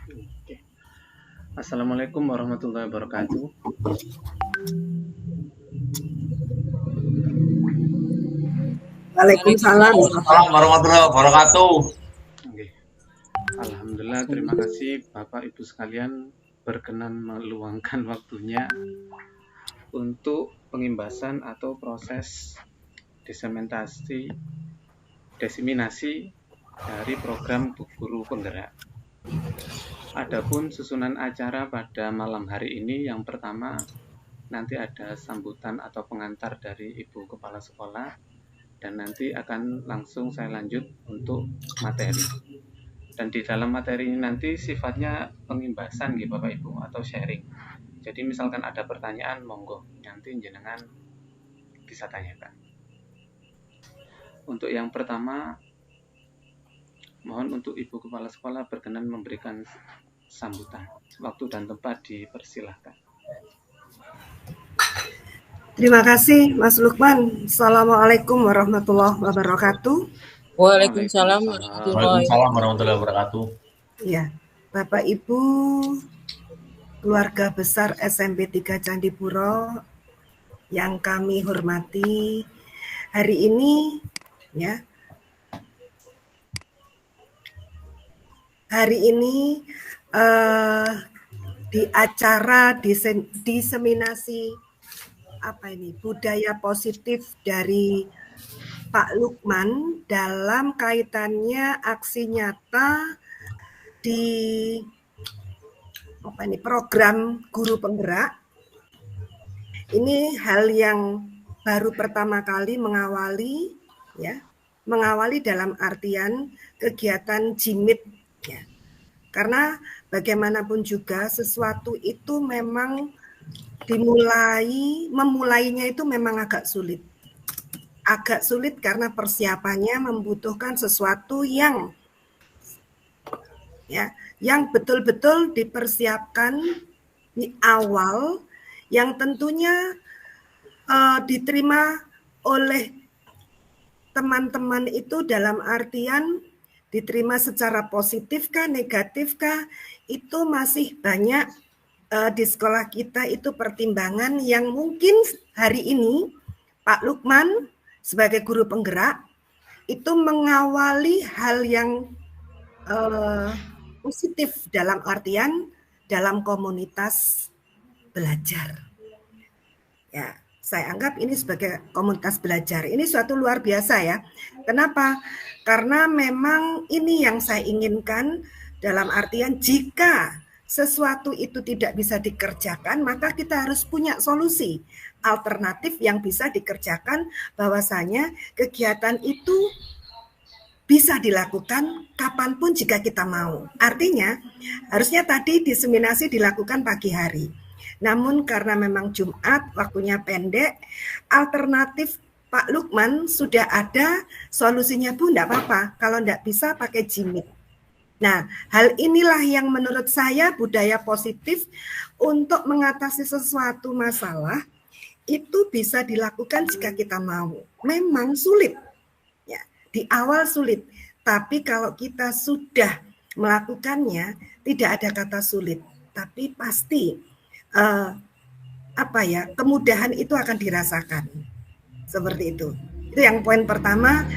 Oke. Assalamualaikum warahmatullahi wabarakatuh. Waalaikumsalam. Waalaikumsalam warahmatullahi wabarakatuh. Oke. Alhamdulillah, terima kasih Bapak Ibu sekalian berkenan meluangkan waktunya untuk pengimbasan atau proses diseminasi dari program Guru Penggerak. Adapun susunan acara pada malam hari ini, yang pertama nanti ada sambutan atau pengantar dari Ibu Kepala Sekolah, dan nanti akan langsung saya lanjut untuk materi. Dan di dalam materi ini nanti sifatnya pengimbasan gitu Bapak Ibu, atau sharing. Jadi misalkan ada pertanyaan, monggo nanti jenengan bisa tanyakan. Untuk yang pertama, mohon untuk Ibu Kepala Sekolah berkenan memberikan sambutan. Waktu dan tempat dipersilahkan. Terima kasih Mas Lukman. Assalamualaikum warahmatullahi wabarakatuh. Waalaikumsalam warahmatullahi Wabarakatuh. Ya, Bapak Ibu, keluarga besar SMP 3 Candipuro yang kami hormati, hari ini ya. Hari ini di acara diseminasi budaya positif dari Pak Lukman dalam kaitannya aksi nyata di program Guru Penggerak. Ini hal yang baru pertama kali mengawali dalam artian kegiatan jimit ya. Karena bagaimanapun juga sesuatu itu memang memulainya itu memang agak sulit. Agak sulit karena persiapannya membutuhkan sesuatu yang betul-betul dipersiapkan di awal, yang tentunya diterima oleh teman-teman itu dalam artian diterima secara positif kah, negatif kah, itu masih banyak di sekolah kita itu pertimbangan yang mungkin hari ini Pak Lukman sebagai guru penggerak itu mengawali hal yang positif dalam artian dalam komunitas belajar. Ya, saya anggap ini sebagai komunitas belajar. Ini suatu luar biasa ya. Kenapa? Karena memang ini yang saya inginkan dalam artian jika sesuatu itu tidak bisa dikerjakan, maka kita harus punya solusi alternatif yang bisa dikerjakan, bahwasanya kegiatan itu bisa dilakukan kapanpun jika kita mau. Artinya, harusnya tadi diseminasi dilakukan pagi hari. Namun karena memang Jumat, waktunya pendek, alternatif Pak Lukman sudah ada solusinya, Bu, enggak apa-apa. Kalau enggak bisa pakai jimit. Nah, hal inilah yang menurut saya budaya positif untuk mengatasi sesuatu masalah itu bisa dilakukan jika kita mau. Memang sulit, ya, di awal sulit. Tapi kalau kita sudah melakukannya, tidak ada kata sulit. Tapi pasti kemudahan itu akan dirasakan. Seperti itu. Itu yang poin pertama.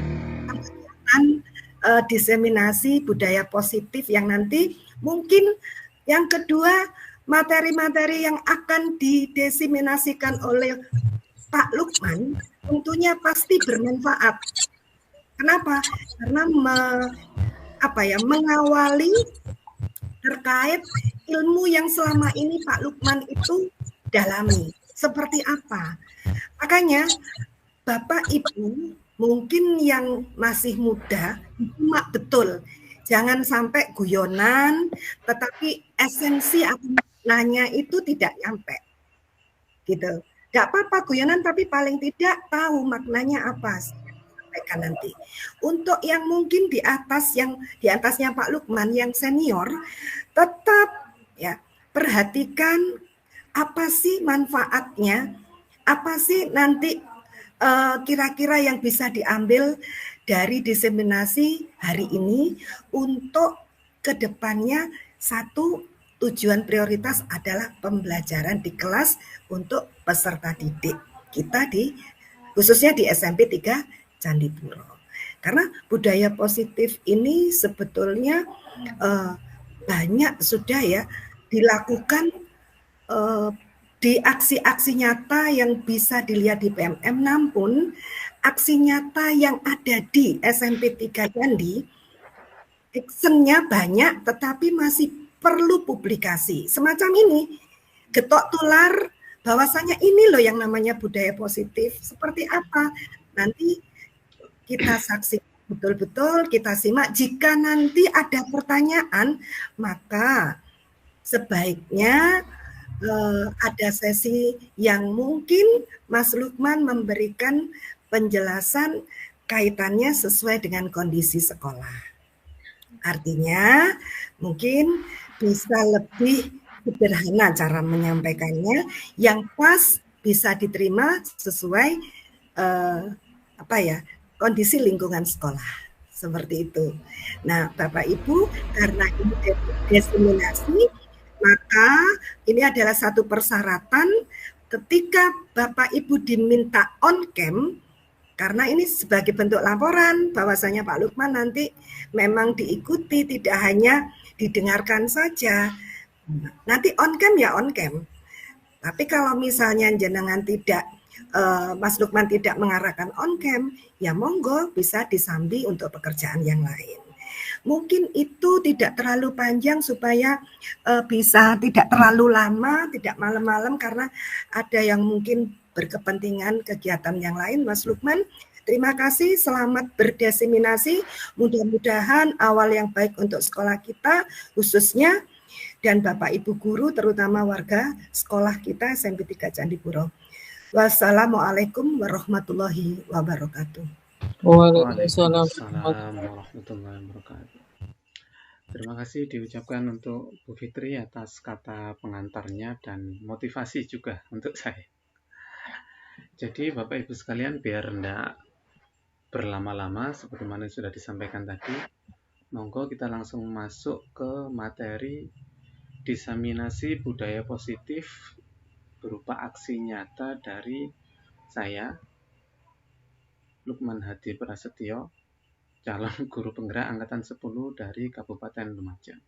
Diseminasi budaya positif yang nanti mungkin yang kedua materi-materi yang akan didiseminasikan oleh Pak Lukman tentunya pasti bermanfaat. Kenapa? Karena mengawali terkait ilmu yang selama ini Pak Lukman itu dalami. Seperti apa? Makanya Bapak Ibu mungkin yang masih muda, cuma betul. Jangan sampai guyonan, tetapi esensi maknanya itu tidak nyampe. Gitu. Gak apa-apa guyonan, tapi paling tidak tahu maknanya apa. Sampaikan nanti. Untuk yang mungkin di atasnya Pak Lukman yang senior, tetap ya perhatikan apa sih manfaatnya, apa sih nanti kira-kira yang bisa diambil dari diseminasi hari ini untuk kedepannya Satu, tujuan prioritas adalah pembelajaran di kelas untuk peserta didik kita khususnya di SMP 3 Candipuro. Karena budaya positif ini sebetulnya banyak sudah ya dilakukan di aksi-aksi nyata yang bisa dilihat di PMM, namun aksi nyata yang ada di SMP 3 Candi actionnya banyak tetapi masih perlu publikasi. Semacam ini, getok tular bahwasanya ini loh yang namanya budaya positif. Seperti apa? Nanti kita saksikan betul-betul, kita simak. Jika nanti ada pertanyaan, maka sebaiknya ada sesi yang mungkin Mas Lukman memberikan penjelasan kaitannya sesuai dengan kondisi sekolah. Artinya mungkin bisa lebih sederhana cara menyampaikannya, yang pas bisa diterima sesuai kondisi lingkungan sekolah, seperti itu. Nah, Bapak Ibu, karena ini diseminasi, maka ini adalah satu persyaratan ketika Bapak Ibu diminta on cam, karena ini sebagai bentuk laporan bahwasanya Pak Lukman nanti memang diikuti, tidak hanya didengarkan saja. Nanti on cam ya on cam. Tapi kalau misalnya jenengan tidak, Mas Lukman tidak mengarahkan on cam, ya monggo bisa disambi untuk pekerjaan yang lain. Mungkin itu tidak terlalu panjang supaya bisa tidak terlalu lama, tidak malam-malam karena ada yang mungkin berkepentingan kegiatan yang lain. Mas Lukman, terima kasih, selamat berdiseminasi. Mudah-mudahan awal yang baik untuk sekolah kita khususnya, dan Bapak Ibu guru terutama warga sekolah kita SMP 3 Candipuro. Wassalamualaikum warahmatullahi wabarakatuh. Waalaikumsalam. warahmatullahi wabarakatuh. Terima kasih diucapkan untuk Bu Fitri atas kata pengantarnya dan motivasi juga untuk saya. Jadi Bapak Ibu sekalian, biar tidak berlama-lama seperti mana sudah disampaikan tadi, monggo kita langsung masuk ke materi diseminasi budaya positif berupa aksi nyata dari saya, Lukman Hadi Prasetyo, calon guru penggerak angkatan 10 dari Kabupaten Lumajang.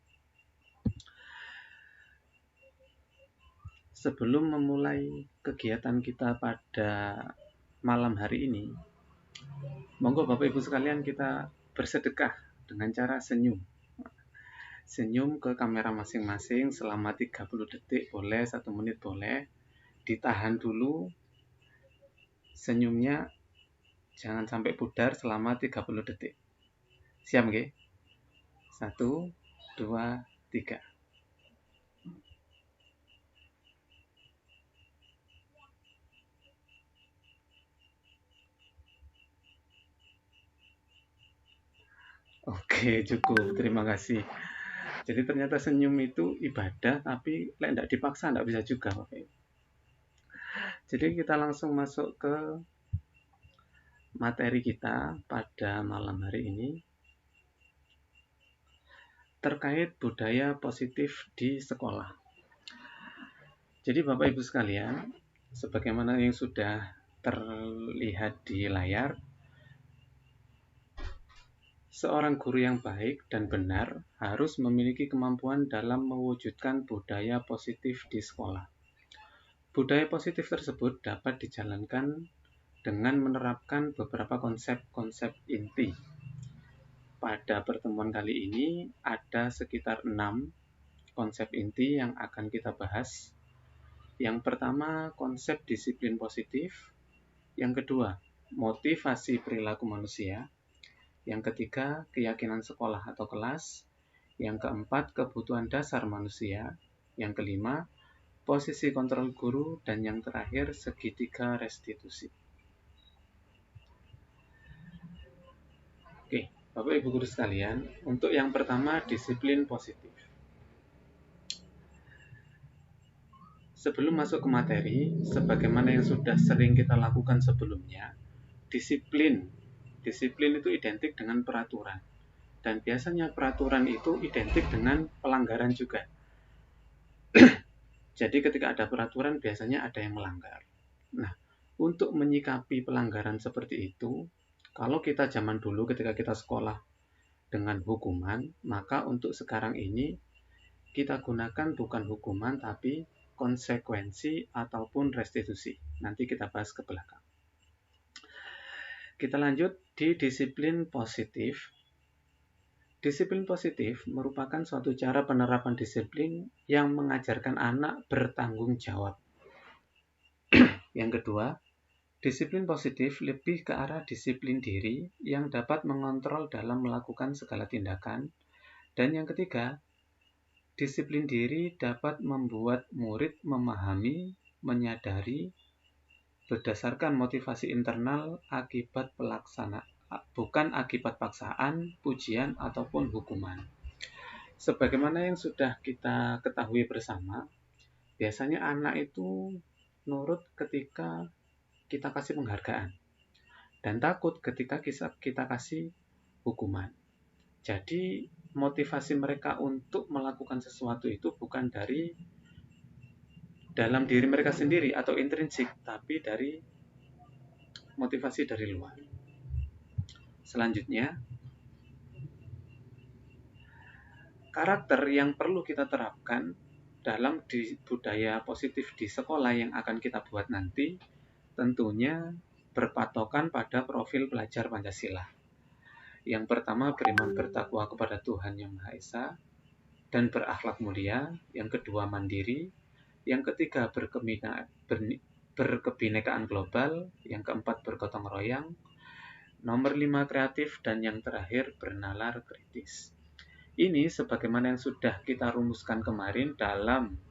Sebelum memulai kegiatan kita pada malam hari ini, monggo Bapak Ibu sekalian kita bersedekah dengan cara senyum. Senyum ke kamera masing-masing selama 30 detik boleh, 1 menit boleh. Ditahan dulu senyumnya, jangan sampai pudar selama 30 detik. Siap nggih? 1, 2, 3. Oke, cukup. Terima kasih. Jadi ternyata senyum itu ibadah, tapi tidak dipaksa tidak bisa juga, Bapak. Jadi kita langsung masuk ke materi kita pada malam hari ini terkait budaya positif di sekolah. Jadi Bapak Ibu sekalian, sebagaimana yang sudah terlihat di layar, seorang guru yang baik dan benar harus memiliki kemampuan dalam mewujudkan budaya positif di sekolah. Budaya positif tersebut dapat dijalankan dengan menerapkan beberapa konsep-konsep inti. Pada pertemuan kali ini ada sekitar 6 konsep inti yang akan kita bahas. Yang pertama, konsep disiplin positif. Yang kedua, motivasi perilaku manusia. Yang ketiga, keyakinan sekolah atau kelas. Yang keempat, kebutuhan dasar manusia. Yang kelima, posisi kontrol guru. Dan yang terakhir, segitiga restitusi. Oke, Bapak Ibu guru sekalian, untuk yang pertama, disiplin positif. Sebelum masuk ke materi, sebagaimana yang sudah sering kita lakukan sebelumnya, disiplin itu identik dengan peraturan. dan biasanya peraturan itu identik dengan pelanggaran juga. Jadi ketika ada peraturan biasanya ada yang melanggar. Nah, untuk menyikapi pelanggaran seperti itu, kalau kita zaman dulu ketika kita sekolah dengan hukuman, maka untuk sekarang ini kita gunakan bukan hukuman tapi konsekuensi ataupun restitusi. Nanti kita bahas ke belakang. Kita lanjut di disiplin positif. Disiplin positif merupakan suatu cara penerapan disiplin yang mengajarkan anak bertanggung jawab. Yang kedua, disiplin positif lebih ke arah disiplin diri yang dapat mengontrol dalam melakukan segala tindakan. Dan yang ketiga, disiplin diri dapat membuat murid memahami, menyadari, berdasarkan motivasi internal akibat pelaksanaan, bukan akibat paksaan, pujian, ataupun hukuman. Sebagaimana yang sudah kita ketahui bersama, biasanya anak itu nurut ketika kita kasih penghargaan dan takut ketika kita kasih hukuman. Jadi motivasi mereka untuk melakukan sesuatu itu bukan dari dalam diri mereka sendiri atau intrinsik, tapi dari motivasi dari luar. Selanjutnya, karakter yang perlu kita terapkan dalam budaya positif di sekolah yang akan kita buat nanti tentunya berpatokan pada profil pelajar Pancasila. Yang pertama, beriman bertakwa kepada Tuhan Yang Maha Esa dan berakhlak mulia. Yang kedua, mandiri. Yang ketiga, berkebinekaan global. Yang keempat, bergotong royong. Nomor 5, kreatif. Dan yang terakhir, bernalar kritis. Ini sebagaimana yang sudah kita rumuskan kemarin dalam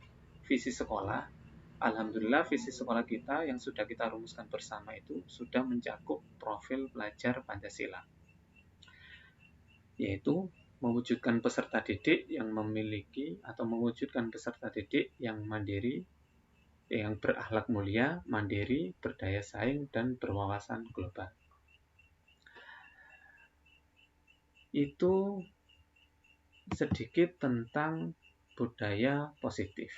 visi sekolah. Alhamdulillah visi sekolah kita yang sudah kita rumuskan bersama itu sudah mencakup profil pelajar Pancasila, yaitu mewujudkan peserta didik yang memiliki atau mewujudkan peserta didik yang mandiri, yang berakhlak mulia, mandiri, berdaya saing, dan berwawasan global. Itu sedikit tentang budaya positif.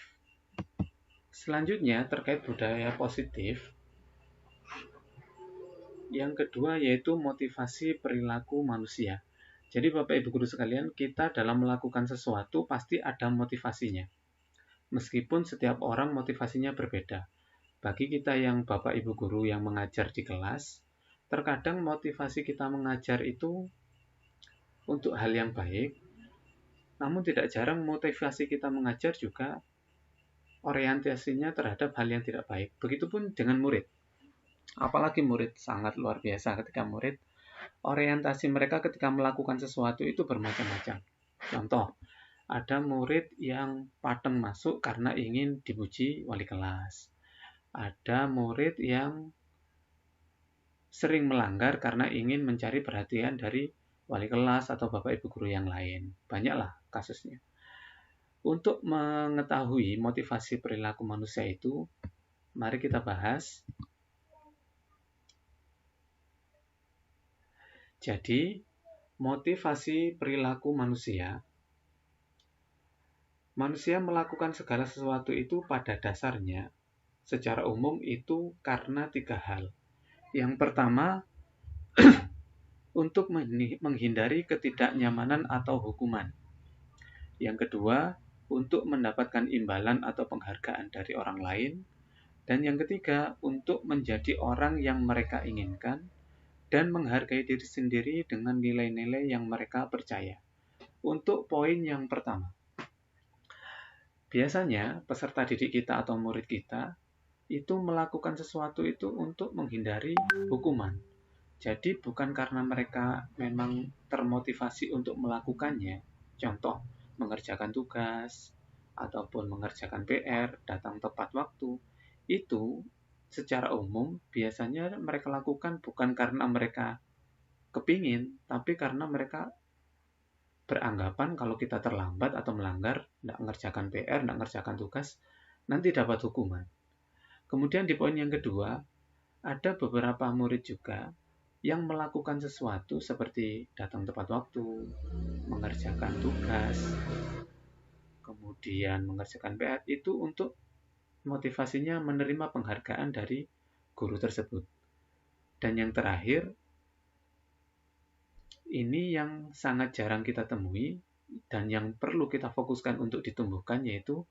Selanjutnya terkait budaya positif, yang kedua yaitu motivasi perilaku manusia. Jadi Bapak Ibu Guru sekalian, kita dalam melakukan sesuatu pasti ada motivasinya. Meskipun setiap orang motivasinya berbeda. Bagi kita yang Bapak Ibu Guru yang mengajar di kelas, terkadang motivasi kita mengajar itu untuk hal yang baik, namun tidak jarang motivasi kita mengajar juga orientasinya terhadap hal yang tidak baik. Begitupun dengan murid. Apalagi murid sangat luar biasa ketika murid orientasi mereka ketika melakukan sesuatu itu bermacam-macam. Contoh, ada murid yang pateng masuk karena ingin dipuji wali kelas. Ada murid yang sering melanggar karena ingin mencari perhatian dari wali kelas atau Bapak Ibu Guru yang lain. Banyaklah kasusnya. Untuk mengetahui motivasi perilaku manusia itu, mari kita bahas. Jadi, motivasi perilaku manusia. Manusia melakukan segala sesuatu itu pada dasarnya, secara umum itu karena 3 hal. Yang pertama, untuk menghindari ketidaknyamanan atau hukuman. Yang kedua, untuk mendapatkan imbalan atau penghargaan dari orang lain. Dan yang ketiga, untuk menjadi orang yang mereka inginkan dan menghargai diri sendiri dengan nilai-nilai yang mereka percaya. Untuk poin yang pertama, biasanya peserta didik kita atau murid kita itu melakukan sesuatu itu untuk menghindari hukuman. Jadi bukan karena mereka memang termotivasi untuk melakukannya. Contoh, mengerjakan tugas ataupun mengerjakan PR, datang tepat waktu. Itu secara umum biasanya mereka lakukan bukan karena mereka kepingin, tapi karena mereka beranggapan kalau kita terlambat atau melanggar, tidak mengerjakan PR, tidak mengerjakan tugas, nanti dapat hukuman. Kemudian di poin yang kedua, ada beberapa murid juga yang melakukan sesuatu seperti datang tepat waktu, mengerjakan tugas, kemudian mengerjakan PR, itu untuk motivasinya menerima penghargaan dari guru tersebut. Dan yang terakhir, ini yang sangat jarang kita temui dan yang perlu kita fokuskan untuk ditumbuhkan, yaitu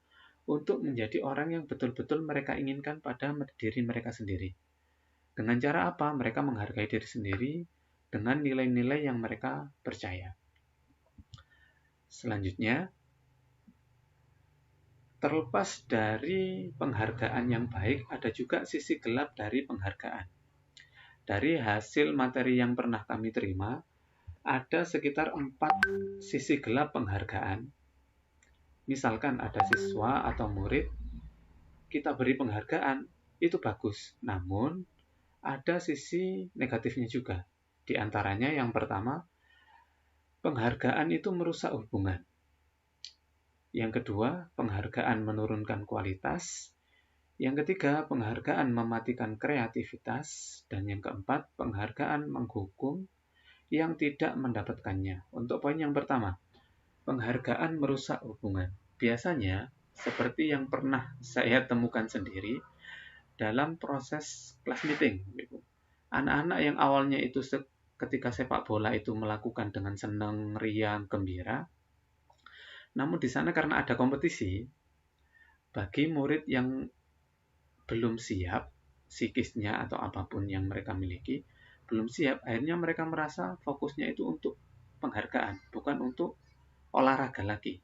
untuk menjadi orang yang betul-betul mereka inginkan pada diri mereka sendiri. Dengan cara apa? Mereka menghargai diri sendiri dengan nilai-nilai yang mereka percaya. Selanjutnya, terlepas dari penghargaan yang baik, ada juga sisi gelap dari penghargaan. Dari hasil materi yang pernah kami terima, ada sekitar 4 sisi gelap penghargaan. Misalkan ada siswa atau murid, kita beri penghargaan, itu bagus. Namun, ada sisi negatifnya juga. Di antaranya yang pertama, penghargaan itu merusak hubungan. Yang kedua, penghargaan menurunkan kualitas. Yang ketiga, penghargaan mematikan kreativitas. Dan yang keempat, penghargaan menghukum yang tidak mendapatkannya. Untuk poin yang pertama, penghargaan merusak hubungan. Biasanya, seperti yang pernah saya temukan sendiri, dalam proses class meeting, anak-anak yang awalnya itu ketika sepak bola itu melakukan dengan senang, riang, gembira, namun di sana karena ada kompetisi, bagi murid yang belum siap psikisnya atau apapun yang mereka miliki, belum siap, akhirnya mereka merasa fokusnya itu untuk penghargaan, bukan untuk olahraga lagi.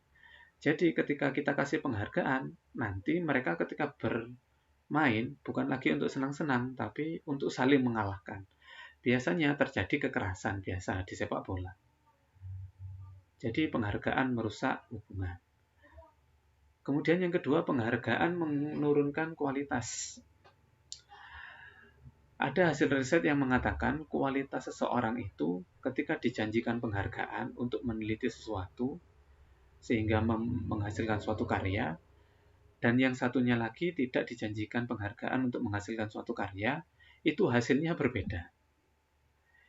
Jadi ketika kita kasih penghargaan, nanti mereka ketika bermain bukan lagi untuk senang-senang, tapi untuk saling mengalahkan. Biasanya terjadi kekerasan biasa di sepak bola. Jadi penghargaan merusak hubungan. Kemudian yang kedua, penghargaan menurunkan kualitas. Ada hasil riset yang mengatakan kualitas seseorang itu ketika dijanjikan penghargaan untuk meneliti sesuatu sehingga menghasilkan suatu karya, dan yang satunya lagi tidak dijanjikan penghargaan untuk menghasilkan suatu karya, itu hasilnya berbeda.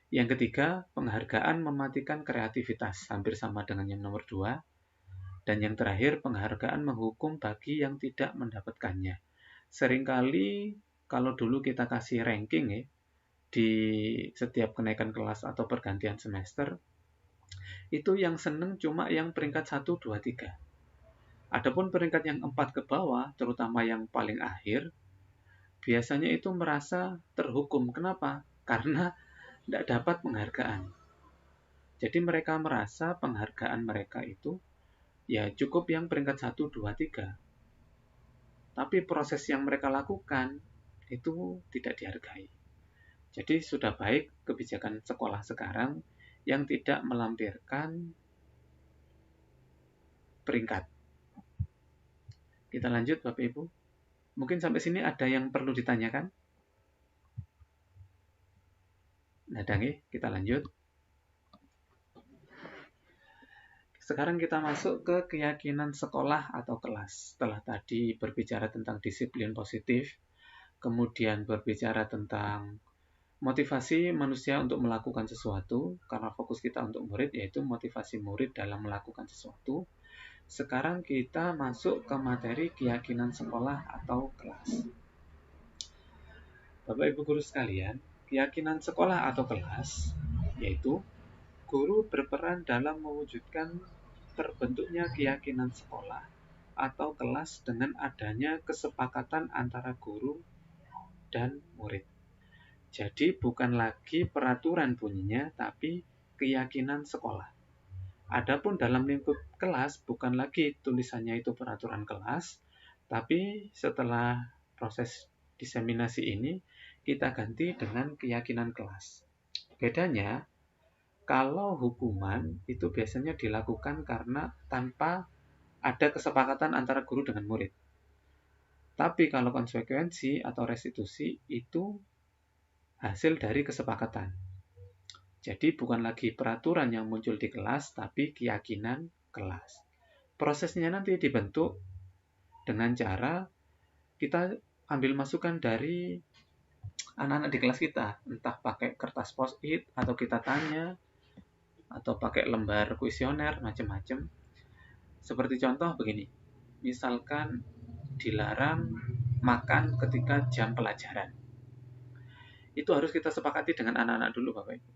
Yang ketiga, penghargaan mematikan kreativitas, hampir sama dengan yang nomor 2. Dan yang terakhir, penghargaan menghukum bagi yang tidak mendapatkannya. Seringkali kalau dulu kita kasih ranking di setiap kenaikan kelas atau pergantian semester, itu yang seneng cuma yang peringkat 1, 2, 3. Adapun peringkat yang 4 ke bawah, terutama yang paling akhir, biasanya itu merasa terhukum. Kenapa? Karena tidak dapat penghargaan. Jadi mereka merasa penghargaan mereka itu ya cukup yang peringkat 1, 2, 3. Tapi proses yang mereka lakukan itu tidak dihargai. Jadi sudah baik kebijakan sekolah sekarang yang tidak melampirkan peringkat. Kita lanjut Bapak Ibu. Mungkin sampai sini ada yang perlu ditanyakan? Nah, kita lanjut. Sekarang kita masuk ke keyakinan sekolah atau kelas. Setelah tadi berbicara tentang disiplin positif, kemudian berbicara tentang motivasi manusia untuk melakukan sesuatu, karena fokus kita untuk murid, yaitu motivasi murid dalam melakukan sesuatu. Sekarang kita masuk ke materi keyakinan sekolah atau kelas. Bapak Ibu guru sekalian, keyakinan sekolah atau kelas, yaitu guru berperan dalam mewujudkan terbentuknya keyakinan sekolah atau kelas dengan adanya kesepakatan antara guru dan murid. Jadi bukan lagi peraturan bunyinya, tapi keyakinan sekolah. Adapun dalam lingkup kelas, bukan lagi tulisannya itu peraturan kelas, tapi setelah proses diseminasi ini, kita ganti dengan keyakinan kelas. Bedanya, kalau hukuman itu biasanya dilakukan karena tanpa ada kesepakatan antara guru dengan murid. Tapi kalau konsekuensi atau restitusi itu hasil dari kesepakatan. Jadi bukan lagi peraturan yang muncul di kelas, tapi keyakinan kelas. Prosesnya nanti dibentuk dengan cara kita ambil masukan dari anak-anak di kelas kita, entah pakai kertas post-it atau kita tanya atau pakai lembar kuesioner macam-macam. Seperti contoh begini, misalkan dilarang makan ketika jam pelajaran. Itu harus kita sepakati dengan anak-anak dulu, Bapak Ibu.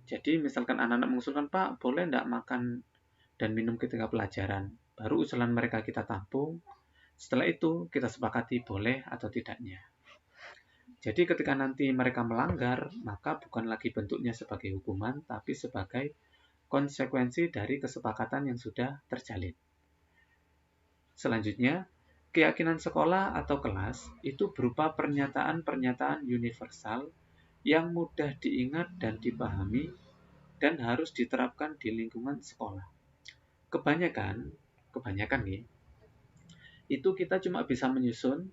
Jadi misalkan anak-anak mengusulkan, Pak, boleh enggak makan dan minum ketika pelajaran? Baru usulan mereka kita tampung. Setelah itu kita sepakati boleh atau tidaknya. Jadi ketika nanti mereka melanggar, maka bukan lagi bentuknya sebagai hukuman, tapi sebagai konsekuensi dari kesepakatan yang sudah terjalin. Selanjutnya, keyakinan sekolah atau kelas itu berupa pernyataan-pernyataan universal yang mudah diingat dan dipahami dan harus diterapkan di lingkungan sekolah. Kebanyakan nih, itu kita cuma bisa menyusun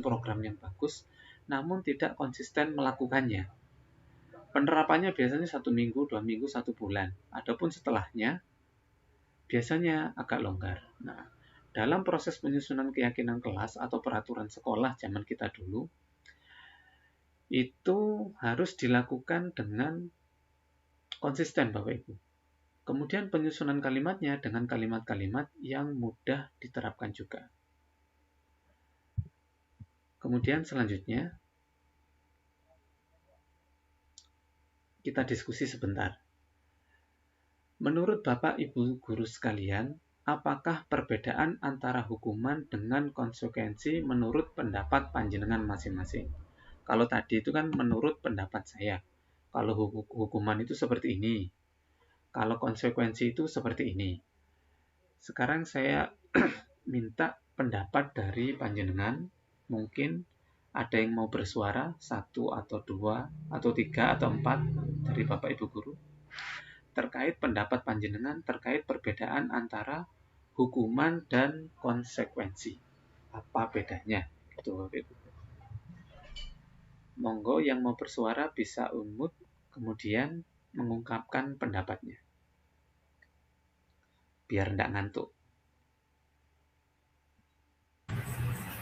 program yang bagus, namun tidak konsisten melakukannya. Penerapannya biasanya 1 minggu, 2 minggu, 1 bulan. Adapun setelahnya, biasanya agak longgar. Nah, dalam proses penyusunan keyakinan kelas atau peraturan sekolah zaman kita dulu, itu harus dilakukan dengan konsisten, Bapak Ibu. Kemudian penyusunan kalimatnya dengan kalimat-kalimat yang mudah diterapkan juga. Kemudian selanjutnya, kita diskusi sebentar. Menurut Bapak Ibu guru sekalian, apakah perbedaan antara hukuman dengan konsekuensi menurut pendapat panjenengan masing-masing? Kalau tadi itu kan menurut pendapat saya. Kalau hukuman itu seperti ini. Kalau konsekuensi itu seperti ini. Sekarang saya minta pendapat dari panjenengan. Mungkin ada yang mau bersuara, 1 atau 2 atau 3 atau 4 dari Bapak Ibu guru. Terkait pendapat panjenengan terkait perbedaan antara hukuman dan konsekuensi. Apa bedanya? Gitu, Bapak Ibu. Monggo yang mau bersuara bisa unmute, kemudian mengungkapkan pendapatnya. Biar enggak ngantuk.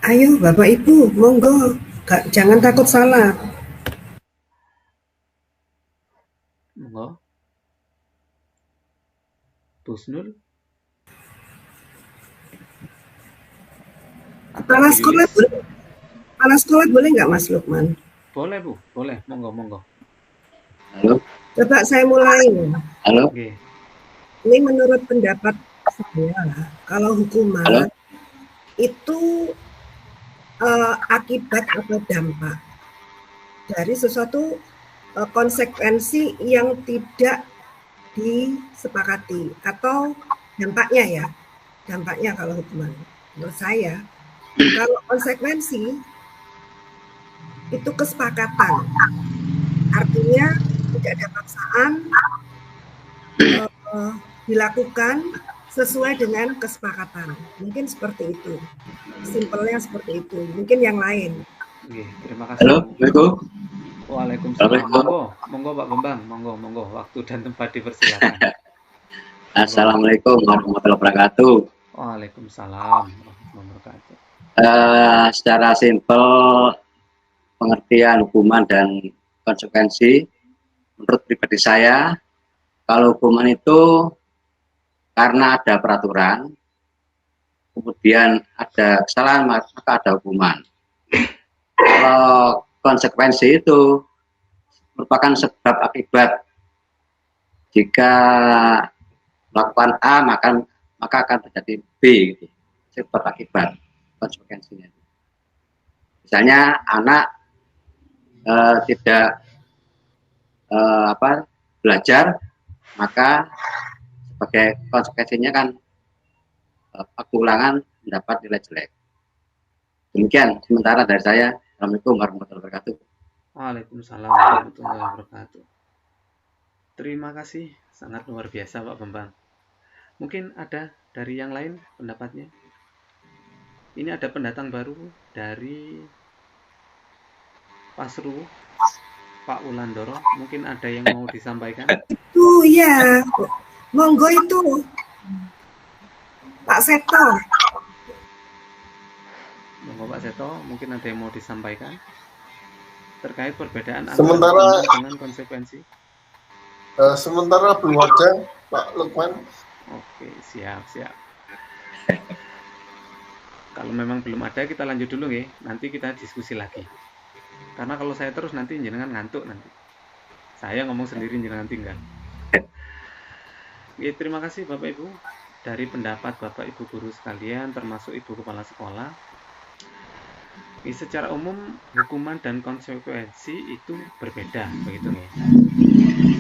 Ayo Bapak Ibu, monggo. Jangan takut salah. Monggo. Bu Snul. Kepala sekolah boleh nggak Mas Lukman? Boleh Bu, boleh. Monggo. Halo. Coba saya mulai. Halo. Oke. Ini menurut pendapat saya, kalau hukuman itu akibat atau dampak dari sesuatu konsekuensi yang tidak disepakati atau dampaknya kalau hukuman. Menurut saya, kalau konsekuensi itu kesepakatan, artinya tidak ada paksaan, dilakukan sesuai dengan kesepakatan. Mungkin seperti itu. Simpelnya seperti itu. Mungkin yang lain. Oke, terima kasih. Halo, Assalamualaikum. Waalaikumsalam. Monggo Pak Bambang, monggo. Waktu dan tempat dipersilakan. Assalamualaikum warahmatullahi wabarakatuh. Waalaikumsalam warahmatullahi wabarakatuh. Secara simpel pengertian hukuman dan konsekuensi, menurut pribadi saya, kalau hukuman itu karena ada peraturan, kemudian ada kesalahan, maka ada hukuman. Kalau konsekuensi itu merupakan sebab akibat. Jika melakukan A, maka akan terjadi B, gitu. Sebab akibat konsekuensinya. Misalnya anak tidak belajar, maka sebagai konsekuensinya kan waktu ulangan mendapat nilai jelek. Demikian sementara dari saya. Assalamualaikum warahmatullahi wabarakatuh. Waalaikumsalam warahmatullahi wabarakatuh. Terima kasih, sangat luar biasa Pak Bambang. Mungkin ada dari yang lain pendapatnya. Ini ada pendatang baru dari Pasru, Pak Wulandoro. Mungkin ada yang mau disampaikan. Itu ya, monggo itu Pak Seto. Monggo Pak Seto, mungkin ada yang mau disampaikan terkait perbedaan antara Sementara- hukuman dengan konsekuensi? Sementara belum ada, Pak Lukman. Oke, siap. Kalau memang belum ada, kita lanjut dulu ya. Nanti kita diskusi lagi. Karena kalau saya terus nanti jenengan ngantuk nanti. Saya ngomong sendiri jenengan tinggal. Ya, terima kasih Bapak Ibu dari pendapat Bapak Ibu guru sekalian, termasuk Ibu Kepala Sekolah. Secara umum hukuman dan konsekuensi itu berbeda, begitu ya.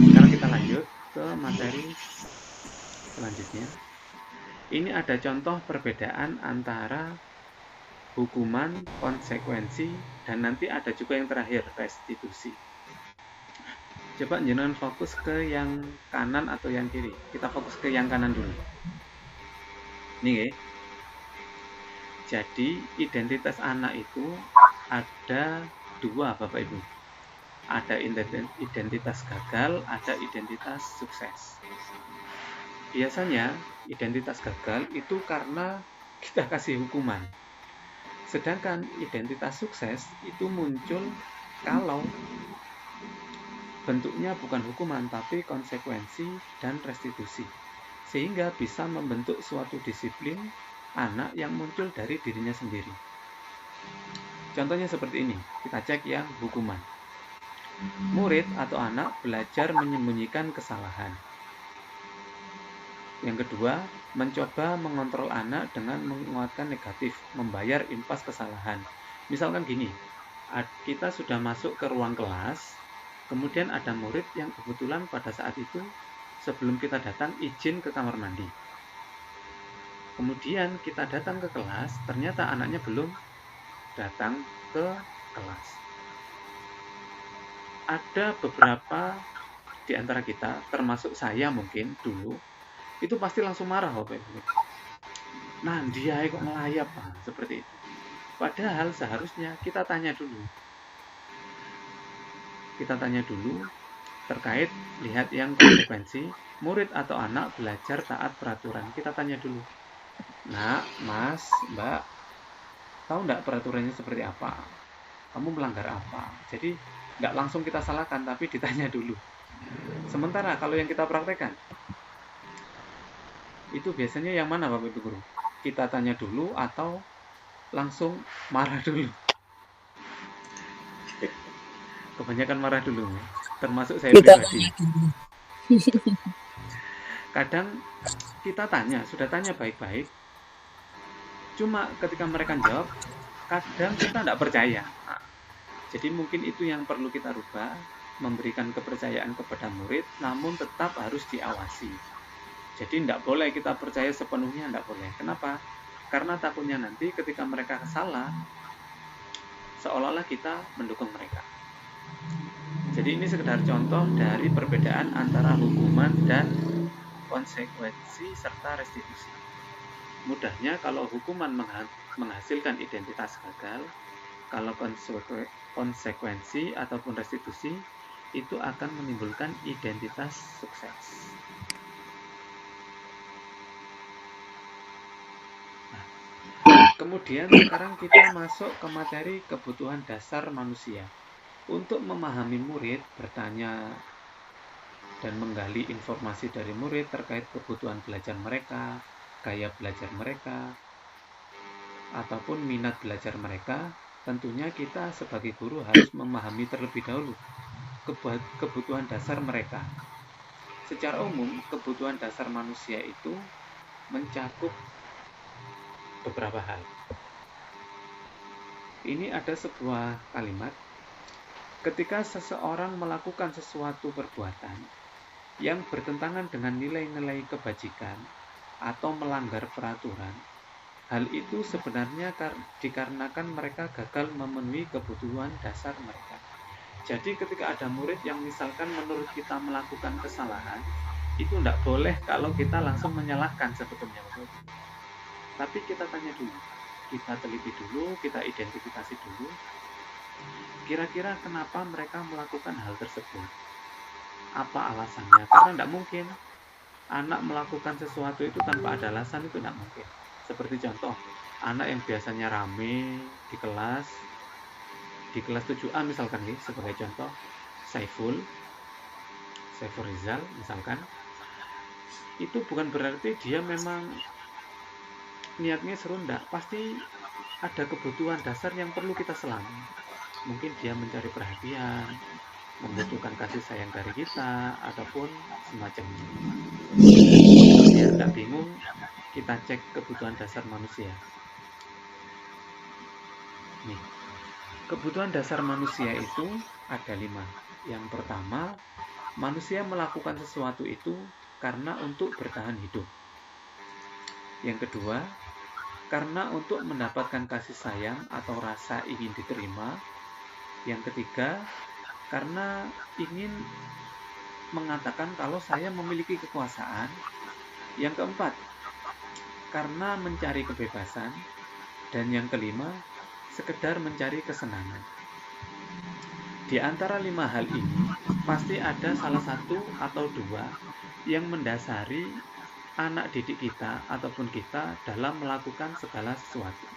Sekarang kita lanjut ke materi selanjutnya. Ini ada contoh perbedaan antara hukuman, konsekuensi, dan nanti ada juga yang terakhir, restitusi. Coba jenengan fokus ke yang kanan atau yang kiri. Kita fokus ke yang kanan dulu. Nih ya. Jadi identitas anak itu ada dua Bapak Ibu. Ada identitas gagal, ada identitas sukses. Biasanya identitas gagal itu karena kita kasih hukuman. Sedangkan identitas sukses itu muncul kalau bentuknya bukan hukuman tapi konsekuensi dan restitusi. Sehingga bisa membentuk suatu disiplin anak yang muncul dari dirinya sendiri. Contohnya seperti ini, kita cek yang hukuman. Murid atau anak belajar menyembunyikan kesalahan. Yang kedua, mencoba mengontrol anak dengan menguatkan negatif, membayar impas kesalahan. Misalkan gini, kita sudah masuk ke ruang kelas, kemudian ada murid yang kebetulan pada saat itu sebelum kita datang izin ke kamar mandi. Kemudian kita datang ke kelas, ternyata anaknya belum datang ke kelas. Ada beberapa di antara kita, termasuk saya mungkin dulu, itu pasti langsung marah Bapak Ibu. Nah, dia kok ngelayap, seperti itu. Padahal seharusnya kita tanya dulu. Kita tanya dulu terkait lihat yang konsekuensi, murid atau anak belajar taat peraturan. Kita tanya dulu. Nah, Mas, Mbak, tahu nggak peraturannya seperti apa? Kamu melanggar apa? Jadi nggak langsung kita salahkan, tapi ditanya dulu. Sementara kalau yang kita praktekkan, itu biasanya yang mana Bapak Ibu Guru? Kita tanya dulu atau langsung marah dulu? Kebanyakan marah dulu, termasuk saya pribadi. Kadang kita tanya, sudah tanya baik-baik, cuma ketika mereka jawab, kadang kita tidak percaya. Nah, jadi mungkin itu yang perlu kita rubah, memberikan kepercayaan kepada murid, namun tetap harus diawasi. Jadi tidak boleh kita percaya sepenuhnya, tidak boleh. Kenapa? Karena takutnya nanti ketika mereka salah, seolah-olah kita mendukung mereka. Jadi ini sekedar contoh dari perbedaan antara hukuman dan konsekuensi serta restitusi. Mudahnya kalau hukuman menghasilkan identitas gagal, kalau konsekuensi ataupun restitusi itu akan menimbulkan identitas sukses. Kemudian sekarang kita masuk ke materi kebutuhan dasar manusia. Untuk memahami murid, bertanya dan menggali informasi dari murid terkait kebutuhan belajar mereka, gaya belajar mereka, ataupun minat belajar mereka, tentunya kita sebagai guru harus memahami terlebih dahulu kebutuhan dasar mereka. Secara umum, kebutuhan dasar manusia itu mencakup beberapa hal. Ini ada sebuah kalimat, ketika seseorang melakukan sesuatu perbuatan yang bertentangan dengan nilai-nilai kebajikan atau melanggar peraturan, hal itu sebenarnya dikarenakan mereka gagal memenuhi kebutuhan dasar mereka. Jadi ketika ada murid yang misalkan menurut kita melakukan kesalahan, itu tidak boleh kalau kita langsung menyalahkan sebetulnya. Tapi kita tanya dulu, kita teliti dulu, kita identifikasi dulu, kira-kira kenapa mereka melakukan hal tersebut? Apa alasannya? Karena tidak mungkin anak melakukan sesuatu itu tanpa ada alasan, itu tidak mungkin. Seperti contoh, anak yang biasanya rame di kelas 7A misalkan nih, sebagai contoh, Saiful Rizal misalkan, itu bukan berarti dia memang niatnya seru, enggak. Pasti ada kebutuhan dasar yang perlu kita selami. Mungkin dia mencari perhatian, membutuhkan kasih sayang dari kita, ataupun semacamnya. Biar nggak bingung, kita cek kebutuhan dasar manusia. Nih, kebutuhan dasar manusia itu ada 5. Yang pertama, manusia melakukan sesuatu itu karena untuk bertahan hidup. Yang kedua, karena untuk mendapatkan kasih sayang atau rasa ingin diterima. Yang ketiga, karena ingin mengatakan kalau saya memiliki kekuasaan. Yang keempat, karena mencari kebebasan. Dan yang kelima, sekedar mencari kesenangan. Di antara 5 hal ini, pasti ada salah satu atau 2 yang mendasari anak didik kita ataupun kita dalam melakukan segala sesuatu.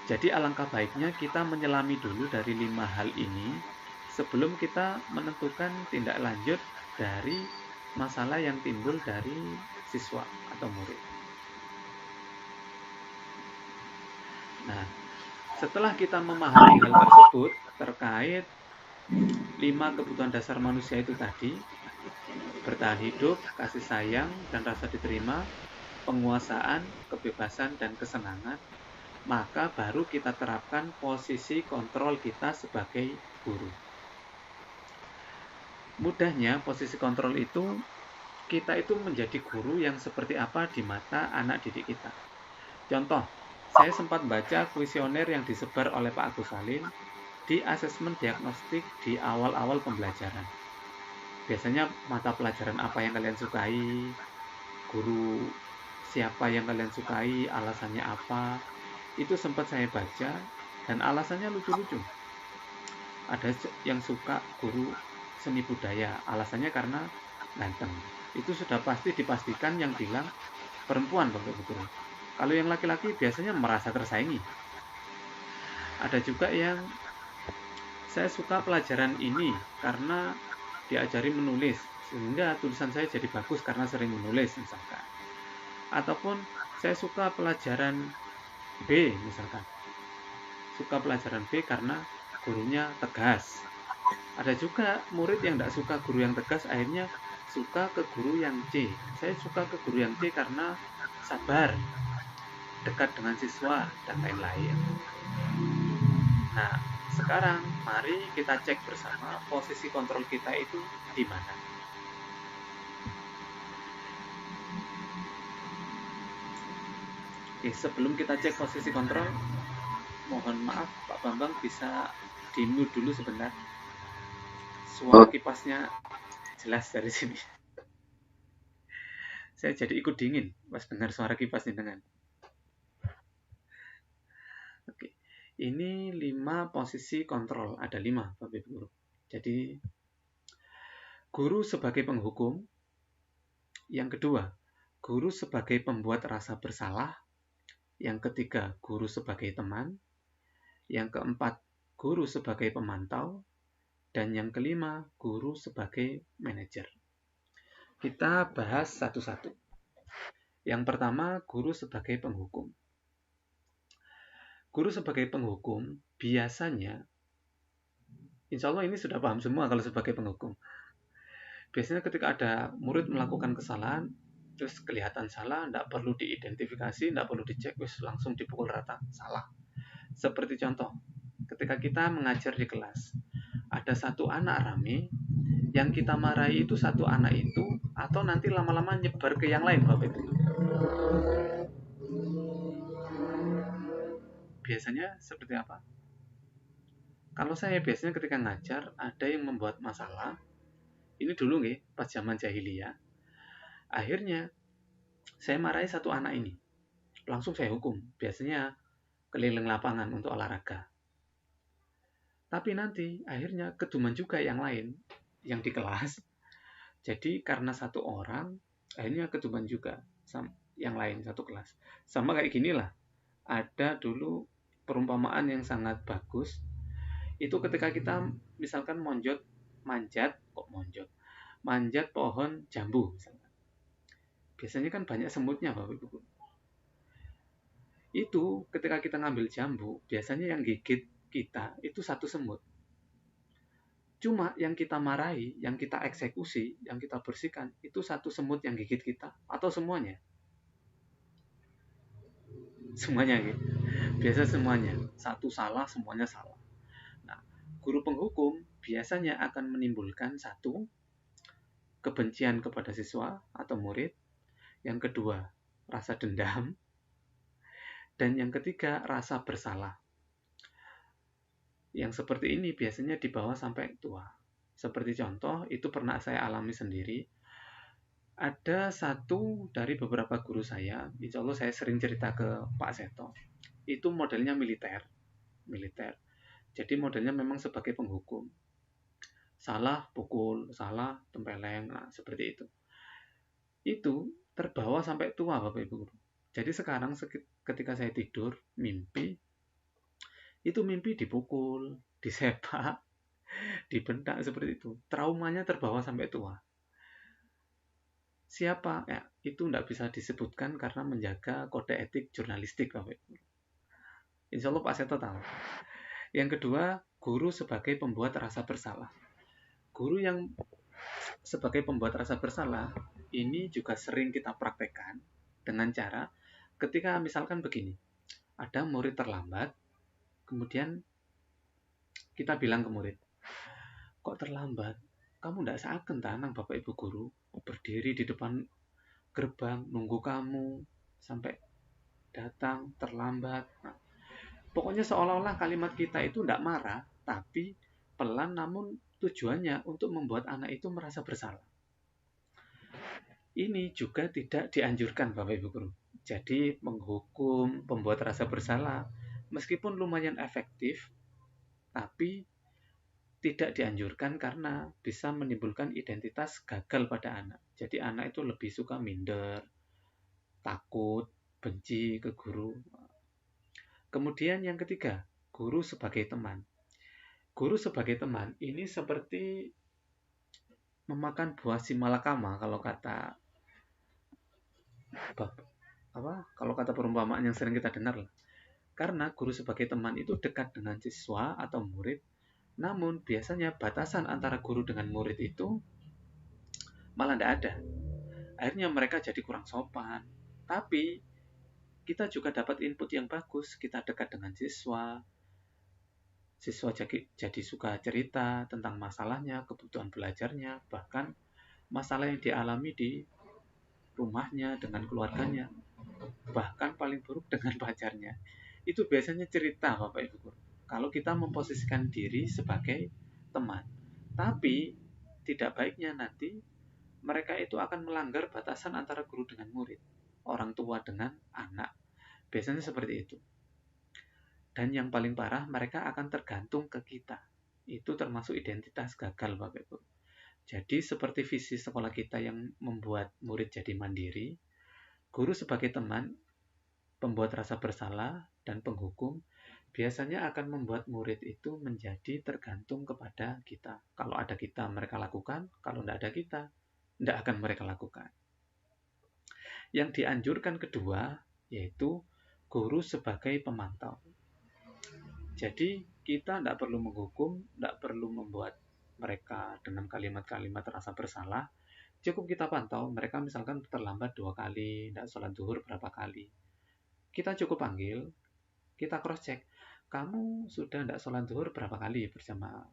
Jadi alangkah baiknya kita menyelami dulu dari 5 hal ini sebelum kita menentukan tindak lanjut dari masalah yang timbul dari siswa atau murid. Nah, setelah kita memahami hal tersebut terkait 5 kebutuhan dasar manusia itu tadi, bertahan hidup, kasih sayang, dan rasa diterima, penguasaan, kebebasan, dan kesenangan, maka baru kita terapkan posisi kontrol kita sebagai guru. Mudahnya, posisi kontrol itu, kita itu menjadi guru yang seperti apa di mata anak didik kita. Contoh, saya sempat baca kuesioner yang disebar oleh Pak Agus Salim di asesmen diagnostik di awal-awal pembelajaran. Biasanya mata pelajaran apa yang kalian sukai, guru siapa yang kalian sukai, alasannya apa. Itu sempat saya baca dan alasannya lucu-lucu. Ada yang suka guru seni budaya, alasannya karena ganteng. Itu sudah pasti dipastikan yang bilang perempuan, Bapak Ibu Guru. Kalau yang laki-laki biasanya merasa tersaingi. Ada juga yang saya suka pelajaran ini karena diajari menulis, sehingga tulisan saya jadi bagus karena sering menulis misalkan. Ataupun saya suka pelajaran B misalkan. Suka pelajaran B karena gurunya tegas. Ada juga murid yang tidak suka guru yang tegas, akhirnya suka ke guru yang C. Saya suka ke guru yang C karena sabar, dekat dengan siswa, dan lain-lain. Nah, sekarang mari kita cek bersama posisi kontrol kita itu di mana. Oke, sebelum kita cek posisi kontrol, mohon maaf Pak Bambang bisa di-mute dulu sebentar. Suara kipasnya jelas dari sini. Saya jadi ikut dingin pas dengar suara kipas dengan. Oke. Ini 5 posisi kontrol, ada 5 Bapak Ibu Guru. Jadi guru sebagai penghukum. Yang kedua, guru sebagai pembuat rasa bersalah. Yang ketiga, guru sebagai teman. Yang keempat, guru sebagai pemantau. Dan yang kelima, guru sebagai manajer. Kita bahas satu-satu. Yang pertama, guru sebagai penghukum. Guru sebagai penghukum biasanya, insya Allah ini sudah paham semua kalau sebagai penghukum. Biasanya ketika ada murid melakukan kesalahan, terus kelihatan salah, tidak perlu diidentifikasi, tidak perlu dicek, langsung dipukul rata, salah. Seperti contoh, ketika kita mengajar di kelas, ada satu anak rame, yang kita marahi itu satu anak itu, atau nanti lama-lama nyebar ke yang lain, Bapak Ibu. Biasanya seperti apa? Kalau saya biasanya ketika ngajar, ada yang membuat masalah, ini dulu nih, pas zaman jahiliyah, akhirnya saya marahi satu anak ini, langsung saya hukum, biasanya keliling lapangan untuk olahraga. Tapi nanti akhirnya keduman juga yang lain, yang di kelas. Jadi karena satu orang, akhirnya keduman juga yang lain satu kelas. Sama kayak gini lah. Ada dulu perumpamaan yang sangat bagus. Itu ketika kita misalkan manjat pohon jambu misalkan. Biasanya kan banyak semutnya Bapak Ibu. Itu ketika kita ngambil jambu, biasanya yang gigit kita itu satu semut. Cuma yang kita marahi, yang kita eksekusi, yang kita bersihkan, itu satu semut yang gigit kita atau semuanya? Semuanya gitu. Biasa semuanya. Satu salah, semuanya salah. Nah, guru penghukum biasanya akan menimbulkan satu, kebencian kepada siswa atau murid. Yang kedua, rasa dendam. Dan yang ketiga, rasa bersalah. Yang seperti ini biasanya dibawa sampai tua. Seperti contoh, itu pernah saya alami sendiri. Ada satu dari beberapa guru saya, insya Allah saya sering cerita ke Pak Seto, itu modelnya militer. Jadi modelnya memang sebagai penghukum. Salah pukul, salah tempeleng, nah seperti itu. Itu terbawa sampai tua Bapak Ibu Guru. Jadi sekarang ketika saya tidur, mimpi dipukul, disepak, dibentak seperti itu. Traumanya terbawa sampai tua. Siapa? Ya, itu tidak bisa disebutkan karena menjaga kode etik jurnalistik Bapak Ibu. Insya Allah Pak Seto tahu. Yang kedua, guru sebagai pembuat rasa bersalah. Guru yang sebagai pembuat rasa bersalah ini juga sering kita praktekkan dengan cara ketika misalkan begini, ada murid terlambat, kemudian kita bilang ke murid, kok terlambat? Kamu tidak seakan tanang Bapak Ibu Guru berdiri di depan gerbang nunggu kamu sampai datang terlambat. Nah, pokoknya seolah-olah kalimat kita itu tidak marah, tapi pelan namun tujuannya untuk membuat anak itu merasa bersalah. Ini juga tidak dianjurkan Bapak Ibu Guru. Jadi menghukum, membuat rasa bersalah, meskipun lumayan efektif, tapi tidak dianjurkan karena bisa menimbulkan identitas gagal pada anak. Jadi anak itu lebih suka minder, takut, benci ke guru. Kemudian yang ketiga, guru sebagai teman. Guru sebagai teman ini seperti memakan buah si malakama kalau kata perumpamaan yang sering kita dengar lah. Karena guru sebagai teman itu dekat dengan siswa atau murid, namun biasanya batasan antara guru dengan murid itu malah tidak ada. Akhirnya mereka jadi kurang sopan. Tapi kita juga dapat input yang bagus. Kita dekat dengan siswa. Siswa jadi suka cerita tentang masalahnya, kebutuhan belajarnya, bahkan masalah yang dialami di rumahnya dengan keluarganya, bahkan paling buruk dengan pacarnya. Itu biasanya cerita Bapak Ibu Guru. Kalau kita memposisikan diri sebagai teman. Tapi tidak baiknya nanti mereka itu akan melanggar batasan antara guru dengan murid, orang tua dengan anak. Biasanya seperti itu. Dan yang paling parah, mereka akan tergantung ke kita. Itu termasuk identitas gagal Bapak Ibu. Jadi seperti visi sekolah kita yang membuat murid jadi mandiri, guru sebagai teman, pembuat rasa bersalah, dan penghukum, biasanya akan membuat murid itu menjadi tergantung kepada kita. Kalau ada kita, mereka lakukan. Kalau tidak ada kita, tidak akan mereka lakukan. Yang dianjurkan kedua, yaitu guru sebagai pemantau. Jadi, kita tidak perlu menghukum, tidak perlu membuat mereka dengan kalimat-kalimat rasa bersalah. Cukup kita pantau, mereka misalkan terlambat 2 kali, tidak sholat zuhur berapa kali. Kita cukup panggil, kita cross-check, kamu sudah tidak sholat zuhur berapa kali berjamaah?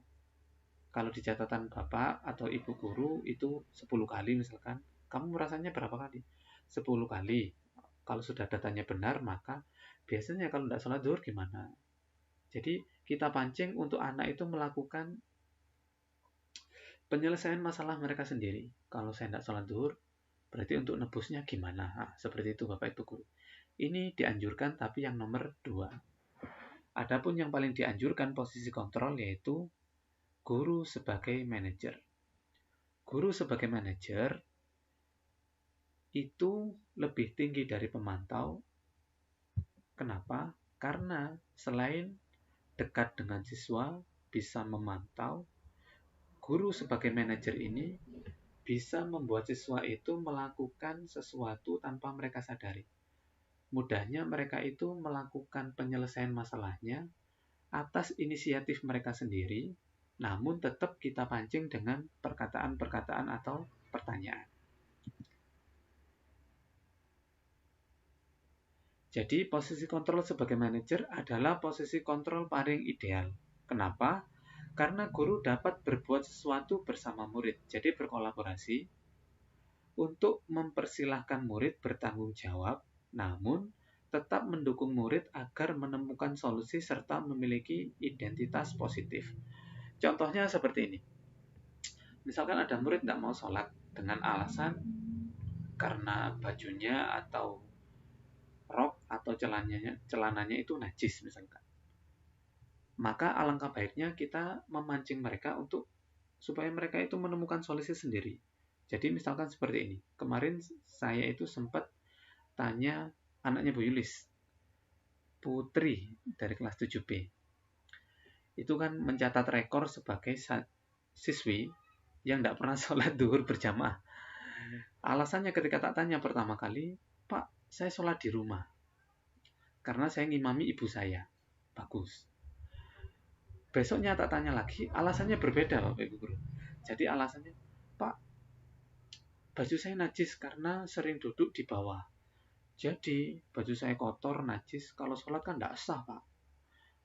Kalau di catatan Bapak atau Ibu Guru itu 10 kali misalkan, kamu merasanya berapa kali? 10 kali. Kalau sudah datanya benar, maka biasanya kalau tidak sholat zuhur gimana? Jadi kita pancing untuk anak itu melakukan penyelesaian masalah mereka sendiri. Kalau saya tidak sholat zuhur, berarti untuk nebusnya gimana? Nah, seperti itu Bapak Ibu Guru. Ini dianjurkan tapi yang nomor 2. Adapun yang paling dianjurkan posisi kontrol yaitu guru sebagai manajer. Guru sebagai manajer itu lebih tinggi dari pemantau. Kenapa? Karena selain dekat dengan siswa, bisa memantau, guru sebagai manajer ini bisa membuat siswa itu melakukan sesuatu tanpa mereka sadari. Mudahnya mereka itu melakukan penyelesaian masalahnya atas inisiatif mereka sendiri, namun tetap kita pancing dengan perkataan-perkataan atau pertanyaan. Jadi posisi kontrol sebagai manajer adalah posisi kontrol paling ideal. Kenapa? Karena guru dapat berbuat sesuatu bersama murid, jadi berkolaborasi untuk mempersilahkan murid bertanggung jawab, namun tetap mendukung murid agar menemukan solusi serta memiliki identitas positif. Contohnya seperti ini. Misalkan ada murid tidak mau sholat dengan alasan karena bajunya atau rok atau celananya itu najis misalkan. Maka alangkah baiknya kita memancing mereka untuk supaya mereka itu menemukan solusi sendiri. Jadi misalkan seperti ini. Kemarin saya itu sempat tanya anaknya Bu Yulis, Putri dari kelas 7B. Itu kan mencatat rekor sebagai siswi yang tidak pernah sholat duhur berjamaah. Alasannya ketika tak tanya pertama kali, Pak, saya sholat di rumah. Karena saya ngimami ibu saya. Bagus. Besoknya tak tanya lagi, alasannya berbeda Bapak Ibu Guru. Jadi alasannya, Pak, baju saya najis karena sering duduk di bawah. Jadi, baju saya kotor, najis, kalau sholat kan tidak sah, Pak.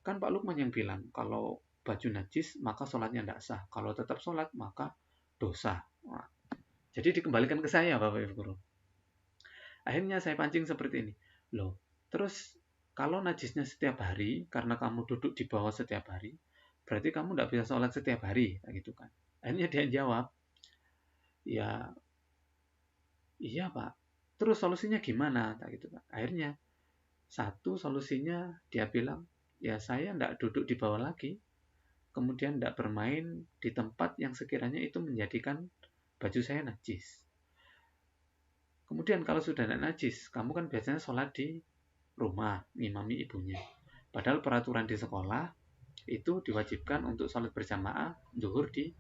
Kan Pak Lukman yang bilang, kalau baju najis, maka sholatnya tidak sah. Kalau tetap sholat, maka dosa. Nah, jadi dikembalikan ke saya, Bapak Ibu Guru. Akhirnya saya pancing seperti ini. Loh, terus kalau najisnya setiap hari, karena kamu duduk di bawah setiap hari, berarti kamu tidak bisa sholat setiap hari, gitu kan. Akhirnya dia jawab, ya, iya Pak. Terus solusinya gimana? Gitu kan. Akhirnya, satu solusinya dia bilang, ya saya tidak duduk di bawah lagi, kemudian tidak bermain di tempat yang sekiranya itu menjadikan baju saya najis. Kemudian kalau sudah tidak najis, kamu kan biasanya sholat di rumah, ngimami ibunya. Padahal peraturan di sekolah itu diwajibkan untuk sholat berjamaah zuhur di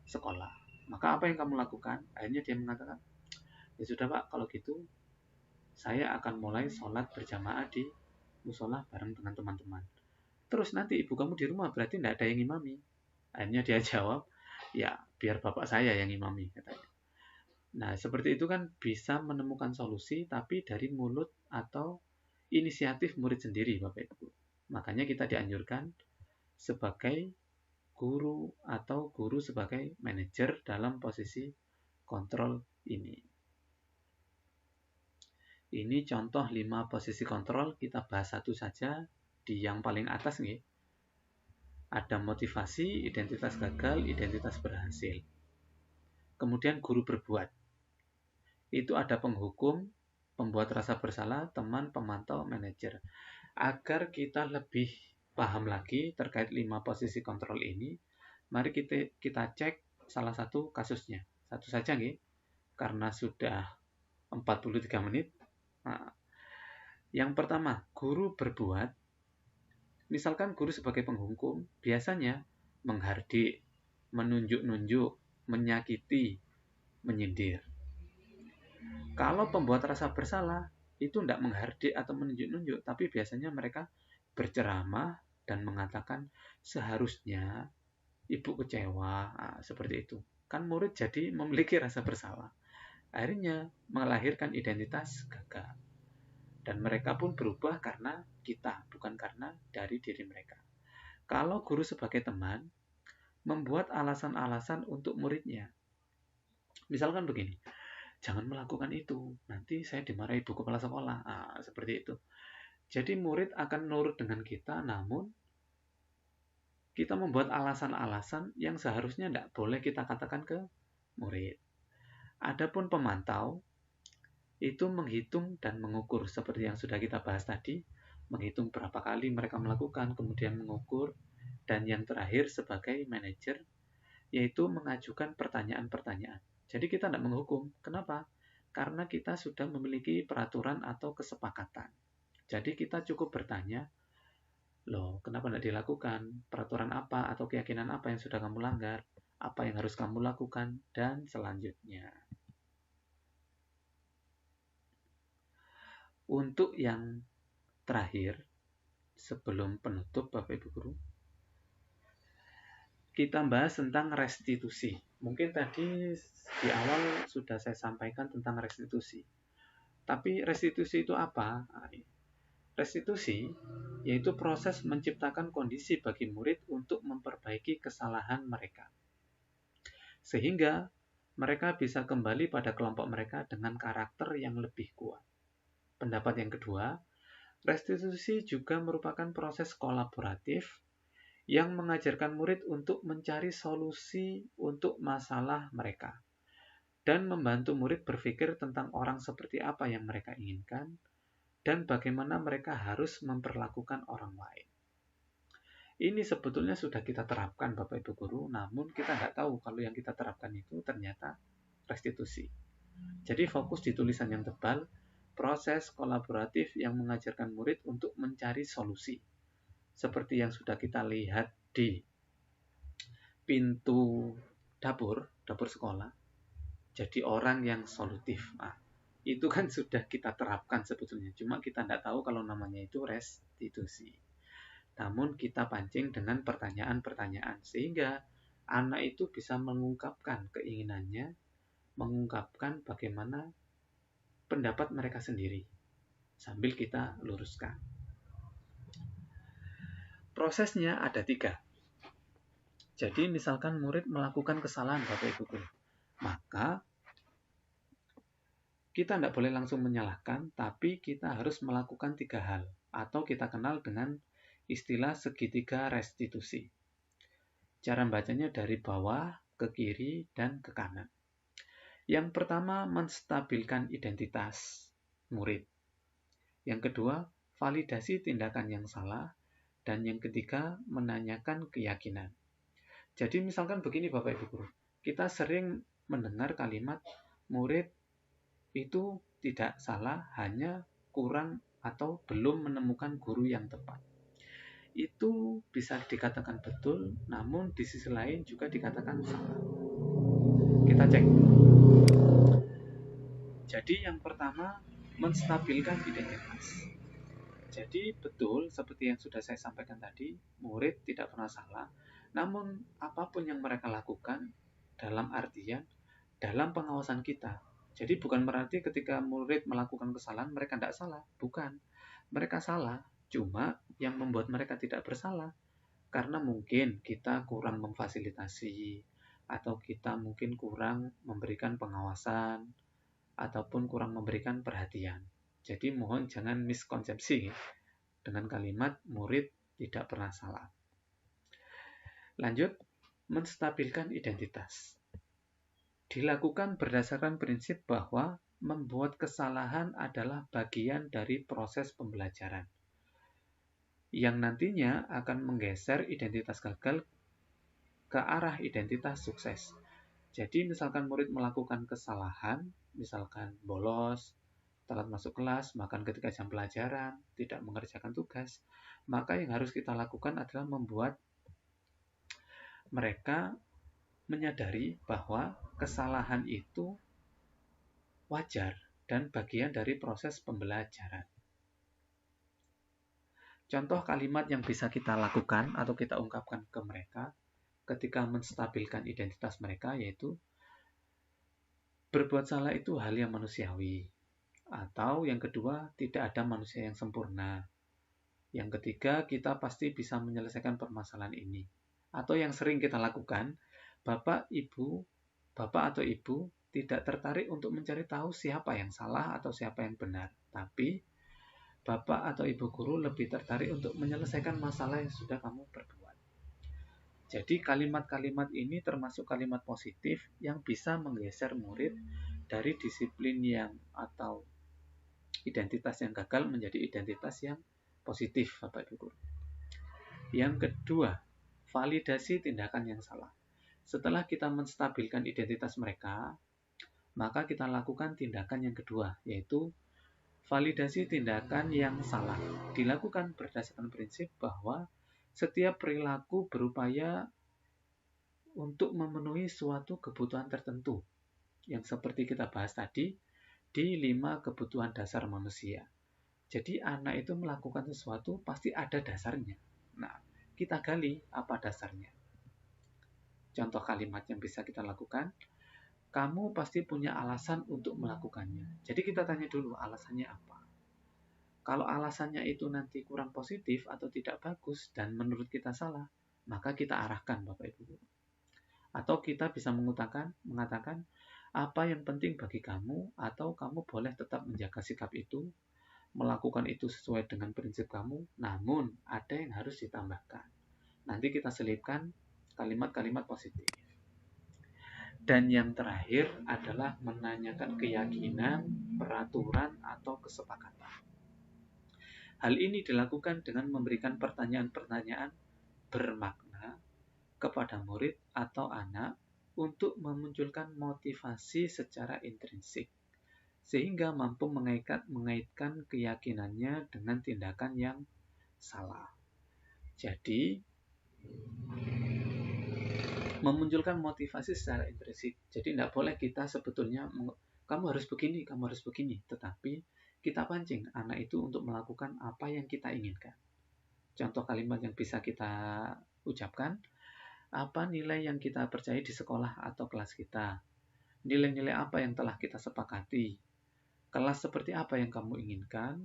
sekolah. Maka apa yang kamu lakukan? Akhirnya dia mengatakan, ya sudah Pak, kalau gitu saya akan mulai sholat berjamaah di musola bareng dengan teman-teman. Terus nanti ibu kamu di rumah berarti tidak ada yang ngimami. Akhirnya dia jawab, ya biar bapak saya yang ngimami, katanya. Nah, seperti itu kan bisa menemukan solusi tapi dari mulut atau inisiatif murid sendiri, Bapak Ibu. Makanya kita dianjurkan sebagai guru atau guru sebagai manajer dalam posisi kontrol ini. Ini contoh 5 posisi kontrol, kita bahas satu saja di yang paling atas nih. Ada motivasi, identitas gagal, identitas berhasil. Kemudian guru berbuat. Itu ada penghukum, pembuat rasa bersalah, teman, pemantau, manajer. Agar kita lebih paham lagi terkait 5 posisi kontrol ini, mari kita cek salah satu kasusnya. Satu saja nih, karena sudah 43 menit. Nah, yang pertama, guru berbuat. Misalkan guru sebagai penghukum, biasanya menghardik, menunjuk-nunjuk, menyakiti, menyindir. Kalau pembuat rasa bersalah, itu tidak menghardik atau menunjuk-nunjuk, tapi biasanya mereka berceramah dan mengatakan seharusnya ibu kecewa, seperti itu. Kan murid jadi memiliki rasa bersalah. Akhirnya melahirkan identitas gagal. Dan mereka pun berubah karena kita, bukan karena dari diri mereka. Kalau guru sebagai teman, membuat alasan-alasan untuk muridnya. Misalkan begini, jangan melakukan itu, nanti saya dimarahi ibu kepala sekolah. Seperti itu. Jadi murid akan nurut dengan kita, namun kita membuat alasan-alasan yang seharusnya tidak boleh kita katakan ke murid. Adapun pemantau, itu menghitung dan mengukur seperti yang sudah kita bahas tadi, menghitung berapa kali mereka melakukan, kemudian mengukur, dan yang terakhir sebagai manajer, yaitu mengajukan pertanyaan-pertanyaan. Jadi kita tidak menghukum. Kenapa? Karena kita sudah memiliki peraturan atau kesepakatan. Jadi kita cukup bertanya, loh, kenapa tidak dilakukan? Peraturan apa atau keyakinan apa yang sudah kamu langgar? Apa yang harus kamu lakukan? Dan selanjutnya. Untuk yang terakhir, sebelum penutup Bapak Ibu Guru, kita bahas tentang restitusi. Mungkin tadi di awal sudah saya sampaikan tentang restitusi. Tapi restitusi itu apa? Restitusi yaitu proses menciptakan kondisi bagi murid untuk memperbaiki kesalahan mereka. Sehingga mereka bisa kembali pada kelompok mereka dengan karakter yang lebih kuat. Pendapat yang kedua, restitusi juga merupakan proses kolaboratif yang mengajarkan murid untuk mencari solusi untuk masalah mereka dan membantu murid berpikir tentang orang seperti apa yang mereka inginkan dan bagaimana mereka harus memperlakukan orang lain. Ini sebetulnya sudah kita terapkan Bapak Ibu Guru, namun kita nggak tahu kalau yang kita terapkan itu ternyata restitusi. Jadi fokus di tulisan yang tebal, proses kolaboratif yang mengajarkan murid untuk mencari solusi. Seperti yang sudah kita lihat di pintu dapur sekolah, jadi orang yang solutif. Nah, itu kan sudah kita terapkan sebetulnya, cuma kita tidak tahu kalau namanya itu restitusi. Namun kita pancing dengan pertanyaan-pertanyaan, sehingga anak itu bisa mengungkapkan keinginannya, mengungkapkan bagaimana pendapat mereka sendiri, sambil kita luruskan. Prosesnya ada 3. Jadi misalkan murid melakukan kesalahan Bapak Ibu Guru, maka kita tidak boleh langsung menyalahkan, tapi kita harus melakukan 3 hal, atau kita kenal dengan istilah segitiga restitusi. Cara bacanya dari bawah ke kiri dan ke kanan. Yang pertama, menstabilkan identitas murid. Yang kedua, validasi tindakan yang salah. Dan yang ketiga, menanyakan keyakinan. Jadi misalkan begini Bapak Ibu Guru, kita sering mendengar kalimat murid itu tidak salah, hanya kurang atau belum menemukan guru yang tepat. Itu bisa dikatakan betul, namun di sisi lain juga dikatakan salah. Kita cek. Jadi yang pertama, menstabilkan identitas. Jadi betul seperti yang sudah saya sampaikan tadi, murid tidak pernah salah, namun apapun yang mereka lakukan dalam artian dalam pengawasan kita. Jadi bukan berarti ketika murid melakukan kesalahan mereka tidak salah, bukan. Mereka salah, cuma yang membuat mereka tidak bersalah karena mungkin kita kurang memfasilitasi atau kita mungkin kurang memberikan pengawasan ataupun kurang memberikan perhatian. Jadi mohon jangan miskonsepsi dengan kalimat murid tidak pernah salah. Lanjut, menstabilkan identitas. Dilakukan berdasarkan prinsip bahwa membuat kesalahan adalah bagian dari proses pembelajaran yang nantinya akan menggeser identitas gagal ke arah identitas sukses. Jadi misalkan murid melakukan kesalahan, misalkan bolos, telat masuk kelas, makan ketika jam pelajaran, tidak mengerjakan tugas, maka yang harus kita lakukan adalah membuat mereka menyadari bahwa kesalahan itu wajar dan bagian dari proses pembelajaran. Contoh kalimat yang bisa kita lakukan atau kita ungkapkan ke mereka ketika menstabilkan identitas mereka yaitu berbuat salah itu hal yang manusiawi. Atau yang kedua, tidak ada manusia yang sempurna. Yang ketiga, kita pasti bisa menyelesaikan permasalahan ini. Atau yang sering kita lakukan, bapak atau ibu tidak tertarik untuk mencari tahu siapa yang salah atau siapa yang benar. Tapi, bapak atau ibu guru lebih tertarik untuk menyelesaikan masalah yang sudah kamu perbuat. Jadi kalimat-kalimat ini termasuk kalimat positif yang bisa menggeser murid dari disiplin yang atau identitas yang gagal menjadi identitas yang positif, Bapak Ibu Guru. Yang kedua, validasi tindakan yang salah. Setelah kita menstabilkan identitas mereka, maka kita lakukan tindakan yang kedua, yaitu validasi tindakan yang salah. Dilakukan berdasarkan prinsip bahwa setiap perilaku berupaya untuk memenuhi suatu kebutuhan tertentu, yang seperti kita bahas tadi, di 5 kebutuhan dasar manusia. Jadi anak itu melakukan sesuatu pasti ada dasarnya. Nah, kita gali apa dasarnya. Contoh kalimat yang bisa kita lakukan, kamu pasti punya alasan untuk melakukannya. Jadi kita tanya dulu alasannya apa. Kalau alasannya itu nanti kurang positif atau tidak bagus dan menurut kita salah, maka kita arahkan Bapak Ibu. Atau kita bisa mengatakan apa yang penting bagi kamu, atau kamu boleh tetap menjaga sikap itu, melakukan itu sesuai dengan prinsip kamu, namun ada yang harus ditambahkan. Nanti kita selipkan kalimat-kalimat positif. Dan yang terakhir adalah menanyakan keyakinan, peraturan, atau kesepakatan. Hal ini dilakukan dengan memberikan pertanyaan-pertanyaan bermakna kepada murid atau anak untuk memunculkan motivasi secara intrinsik, sehingga mampu mengaitkan keyakinannya dengan tindakan yang salah. Jadi, memunculkan motivasi secara intrinsik. Jadi, tidak boleh kita sebetulnya, kamu harus begini, tetapi kita pancing anak itu untuk melakukan apa yang kita inginkan. Contoh kalimat yang bisa kita ucapkan, apa nilai yang kita percaya di sekolah atau kelas kita? Nilai-nilai apa yang telah kita sepakati? Kelas seperti apa yang kamu inginkan?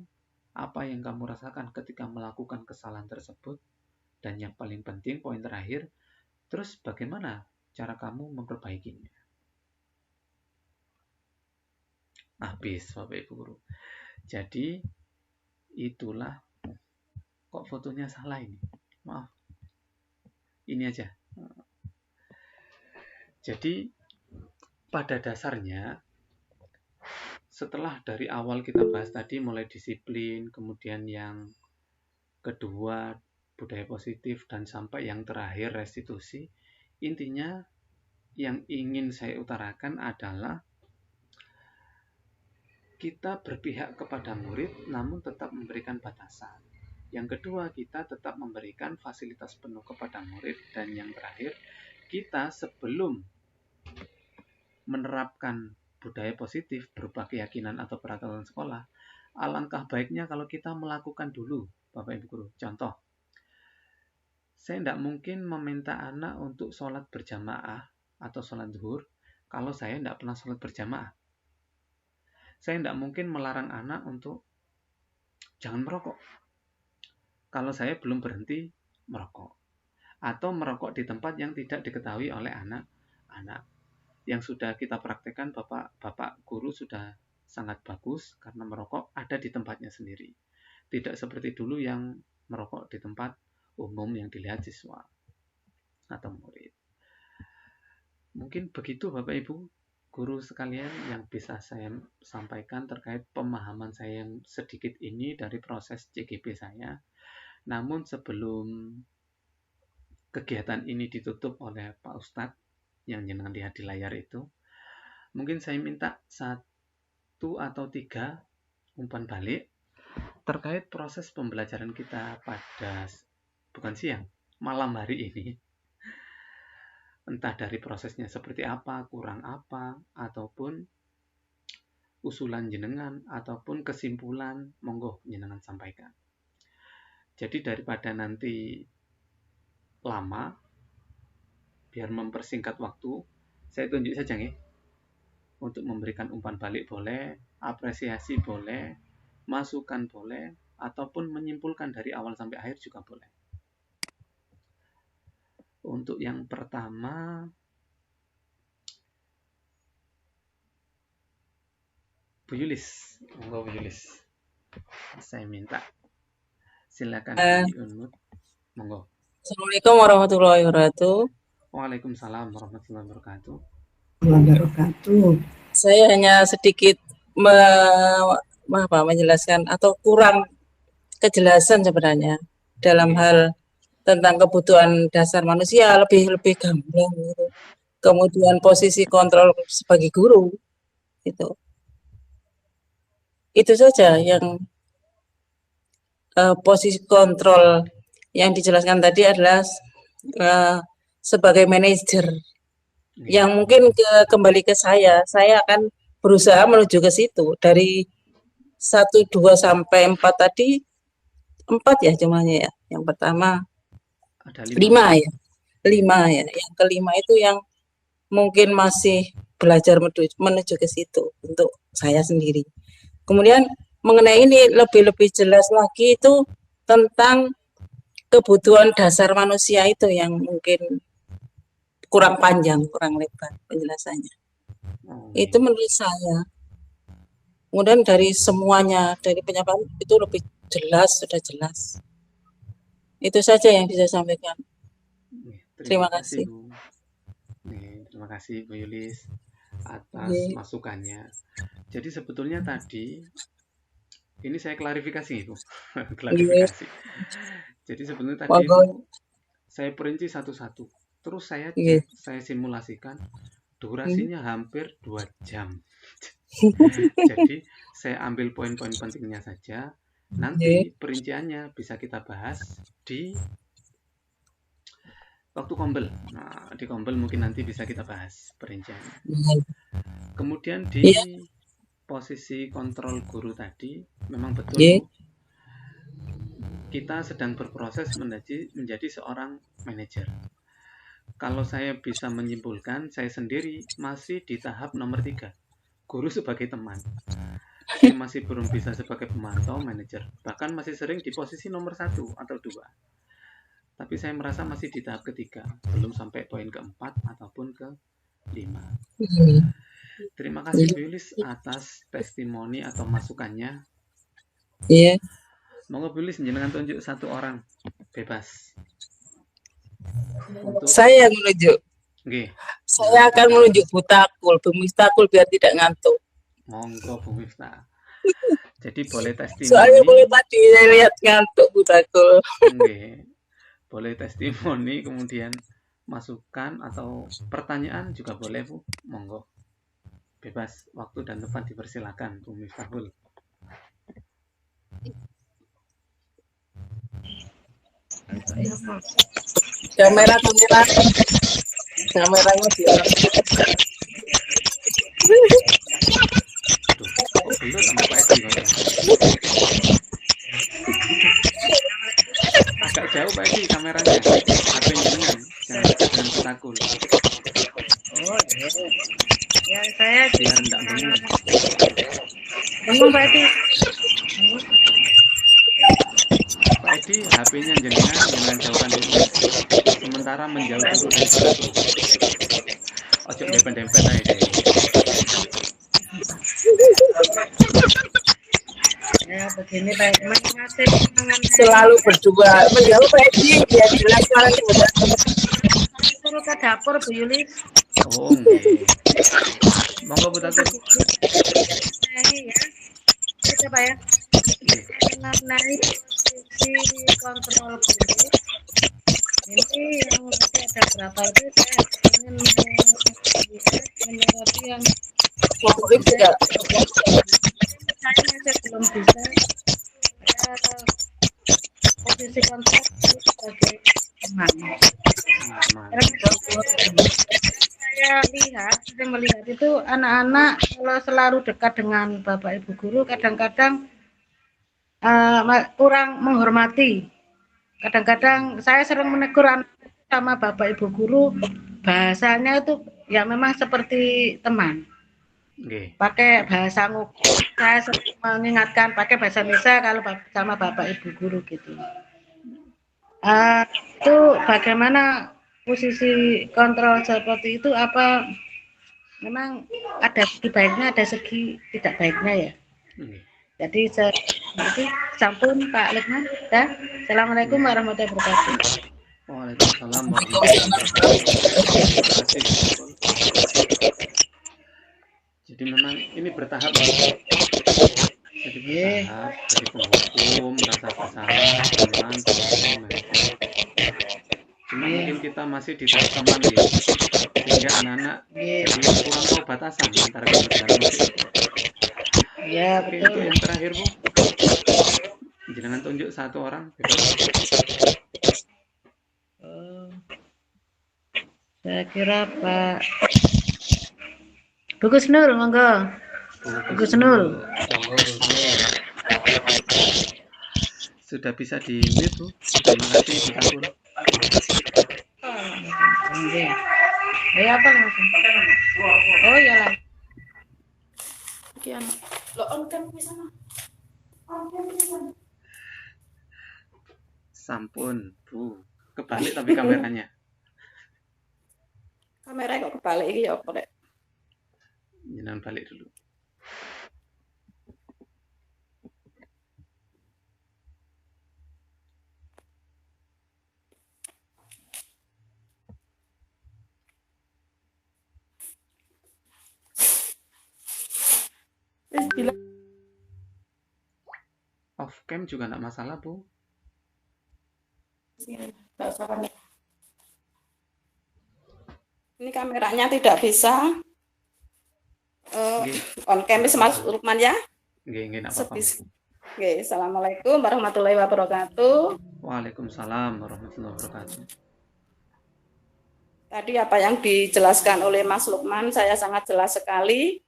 Apa yang kamu rasakan ketika melakukan kesalahan tersebut? Dan yang paling penting, poin terakhir, terus bagaimana cara kamu memperbaikinya? Habis, Bapak Ibu Guru. Jadi, itulah, kok fotonya salah ini? Maaf. Ini aja. Jadi, pada dasarnya, setelah dari awal kita bahas tadi mulai disiplin, kemudian yang kedua budaya positif, dan sampai yang terakhir restitusi, intinya yang ingin saya utarakan adalah kita berpihak kepada murid namun tetap memberikan batasan. Yang kedua, kita tetap memberikan fasilitas penuh kepada murid. Dan yang terakhir, kita sebelum menerapkan budaya positif berupa keyakinan atau peraturan sekolah, alangkah baiknya kalau kita melakukan dulu, Bapak Ibu Guru. Contoh, saya tidak mungkin meminta anak untuk sholat berjamaah atau sholat zuhur kalau saya tidak pernah sholat berjamaah. Saya tidak mungkin melarang anak untuk jangan merokok kalau saya belum berhenti merokok, atau merokok di tempat yang tidak diketahui oleh anak-anak. Yang sudah kita praktekkan, Bapak Guru sudah sangat bagus karena merokok ada di tempatnya sendiri. Tidak seperti dulu yang merokok di tempat umum yang dilihat siswa atau murid. Mungkin begitu Bapak Ibu Guru sekalian yang bisa saya sampaikan terkait pemahaman saya yang sedikit ini dari proses CGP saya. Namun sebelum kegiatan ini ditutup oleh Pak Ustadz yang jenengan lihat di layar itu, mungkin saya minta 1 atau 3 umpan balik terkait proses pembelajaran kita pada malam hari ini. Entah dari prosesnya seperti apa, kurang apa, ataupun usulan jenengan, ataupun kesimpulan, monggo jenengan sampaikan. Jadi daripada nanti lama, biar mempersingkat waktu, saya tunjuk saja nih. Untuk memberikan umpan balik boleh, apresiasi boleh, masukan boleh, ataupun menyimpulkan dari awal sampai akhir juga boleh. Untuk yang pertama, Bu Yulis, monggo Bu Yulis. Saya minta. Silakan di-unmute. Monggo. Assalamualaikum warahmatullahi wabarakatuh. Waalaikumsalam warahmatullahi wabarakatuh. Saya hanya sedikit menjelaskan atau kurang kejelasan sebenarnya dalam hal tentang kebutuhan dasar manusia, lebih gamblang gitu. Kemudian posisi kontrol sebagai guru Itu saja yang posisi kontrol yang dijelaskan tadi adalah sebagai manajer yang mungkin kembali ke saya akan berusaha menuju ke situ dari 1, 2 sampai 4 tadi 4 ya jumlahnya ya. Yang pertama Ada 5 ya. 5 ya. Yang kelima itu yang mungkin masih belajar menuju ke situ untuk saya sendiri. Kemudian mengenai ini lebih jelas lagi itu tentang kebutuhan dasar manusia itu yang mungkin kurang panjang, kurang lebar penjelasannya. Itu menurut saya. Kemudian dari semuanya, dari penyampaian itu lebih jelas, sudah jelas. Itu saja yang bisa saya sampaikan. Terima kasih. Bu. Terima kasih Bu Yulis atas masukannya. Jadi sebetulnya tadi ini saya klarifikasi Bu. Klarifikasi. Jadi sebetulnya tadi itu saya perinci satu-satu. Terus saya cek, saya simulasikan durasinya hampir 2 jam. Jadi saya ambil poin-poin pentingnya saja. Nanti perinciannya bisa kita bahas di waktu kombel. Nah, di kombel mungkin nanti bisa kita bahas perinciannya. Kemudian di posisi kontrol guru tadi, memang betul kita sedang berproses menjadi seorang manajer. Kalau saya bisa menyimpulkan, saya sendiri masih di tahap nomor 3, guru sebagai teman. Saya masih belum bisa sebagai pemantau manajer, bahkan masih sering di posisi nomor 1 atau 2. Tapi saya merasa masih di tahap ketiga, belum sampai poin keempat ataupun ke-5. Terima kasih Bu Yulis atas testimoni atau masukannya. Monggo Bu Yulis jenengan tunjuk 1 orang bebas. Saya yang menunjuk. Saya akan menunjuk Bu Miftahul biar tidak ngantuk. Monggo Bu Miftah. Jadi boleh testimoni. Soalnya boleh tadi saya lihat ngantuk Bu Takul. Boleh testimoni, kemudian masukan atau pertanyaan juga boleh Bu. Monggo. Bebas, waktu dan tempat dipersilakan Bu Miftahul. Kameranya dia. Belum sama Pak Edi. Agak jauh Pak Edi kameranya. HP jenengan, jangan ketakul. Ya saya biar enggak bengong. Bengong Pak Edi. Pak Edi, HP-nya jangan jauhkan dulu. Sementara menjauh dulu dari Pak. Ojo dempet-dempet aja. Ya begini Pak Edi, masih selalu berdua menjauh Pak Edi biar jelas suaranya benar. Suruh ke dapur Bu Yulis. Oh, nggih. Monggo Bu Tati. Ya. Kita Pak ya. Mengenai posisi kontrol guru. Ini yang masih ada berapa itu saya ingin menyoroti yang Mungkin tidak. Saya masih belum bisa posisi kontrol sebagai teman. Saya sering melihat itu anak-anak kalau selalu dekat dengan Bapak Ibu guru kadang-kadang kurang menghormati. Kadang-kadang saya sering menegur anak sama Bapak Ibu guru, bahasanya itu ya memang seperti teman. Pakai bahasa nguk. Saya sering mengingatkan pakai bahasa Indonesia kalau sama Bapak Ibu guru gitu. Itu bagaimana posisi kontrol seperti itu, apa memang ada segi baiknya, ada segi tidak baiknya ya. Jadi itu sampun Pak Lukman. Assalamualaikum warahmatullahi wabarakatuh. Waalaikumsalam warahmatullahi wabarakatuh. Jadi memang ini bertahap. Jadi bertahap dari penghukum, rasa bersalah, teman, cuma mungkin kita kita masih di tahap teman ya, sehingga anak-anak jadi kurang tahu batasan antara kebenaran musik. Ya, Oke, betul. untuk yang terakhir Bu, jangan tunjuk satu orang. Saya kira Pak Bu Gusnul, monggo. Bu Gusnul. Sudah bisa di-mute Bu. Terima kasih Bu Sabun. Ya apa langsung? Oh ya lah. Sekian. Lo on cam di sana. Sampun Bu, kebalik tapi kameranya. Kamera kok kebalik iki ya apa rek? Jangan balik dulu. Off cam juga enggak masalah Bu. Nggak usah panik. Ini kameranya tidak bisa on cam Mas Lukman ya. Nggih, enggak apa-apa. Oke, assalamualaikum warahmatullahi wabarakatuh. Waalaikumsalam warahmatullahi wabarakatuh. Tadi apa yang dijelaskan oleh Mas Lukman saya sangat jelas sekali.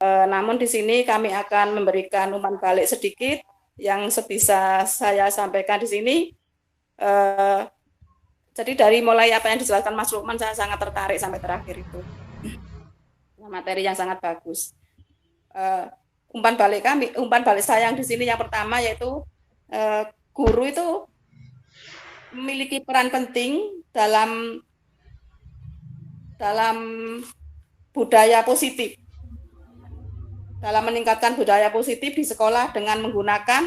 Namun di sini kami akan memberikan umpan balik sedikit yang sebisa saya sampaikan di sini. Jadi dari mulai apa yang dijelaskan Mas Lukman saya sangat tertarik sampai terakhir itu. Materi yang sangat bagus. Umpan balik saya yang di sini yang pertama yaitu guru itu memiliki peran penting dalam budaya positif. Dalam meningkatkan budaya positif di sekolah dengan menggunakan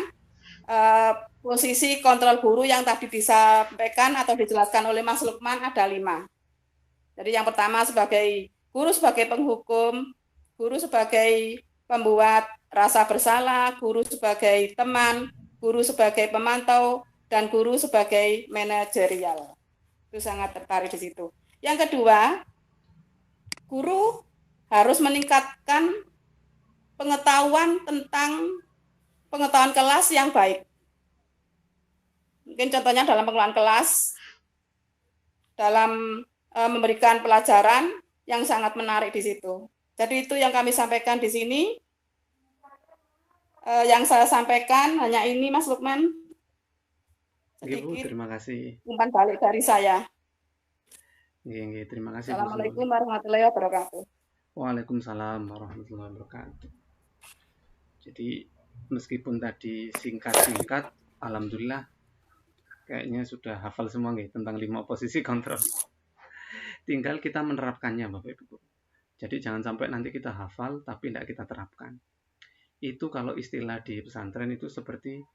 posisi kontrol guru yang tadi disampaikan atau dijelaskan oleh Mas Lukman ada 5. Jadi yang pertama sebagai guru sebagai penghukum, guru sebagai pembuat rasa bersalah, guru sebagai teman, guru sebagai pemantau, dan guru sebagai manajerial. Itu sangat tertarik di situ. Yang kedua, guru harus meningkatkan pengetahuan kelas yang baik. Mungkin contohnya dalam pengelolaan kelas, dalam memberikan pelajaran yang sangat menarik di situ. Jadi itu yang kami sampaikan di sini. Yang saya sampaikan hanya ini, Mas Lukman. Ibu, terima kasih. Umpan balik dari saya. Terima kasih. Assalamualaikum warahmatullahi wabarakatuh. Waalaikumsalam warahmatullahi wabarakatuh. Jadi meskipun tadi singkat-singkat, alhamdulillah kayaknya sudah hafal semua nih tentang 5 posisi kontrol. Tinggal kita menerapkannya Bapak Ibu. Jadi jangan sampai nanti kita hafal tapi tidak kita terapkan. Itu kalau istilah di pesantren itu seperti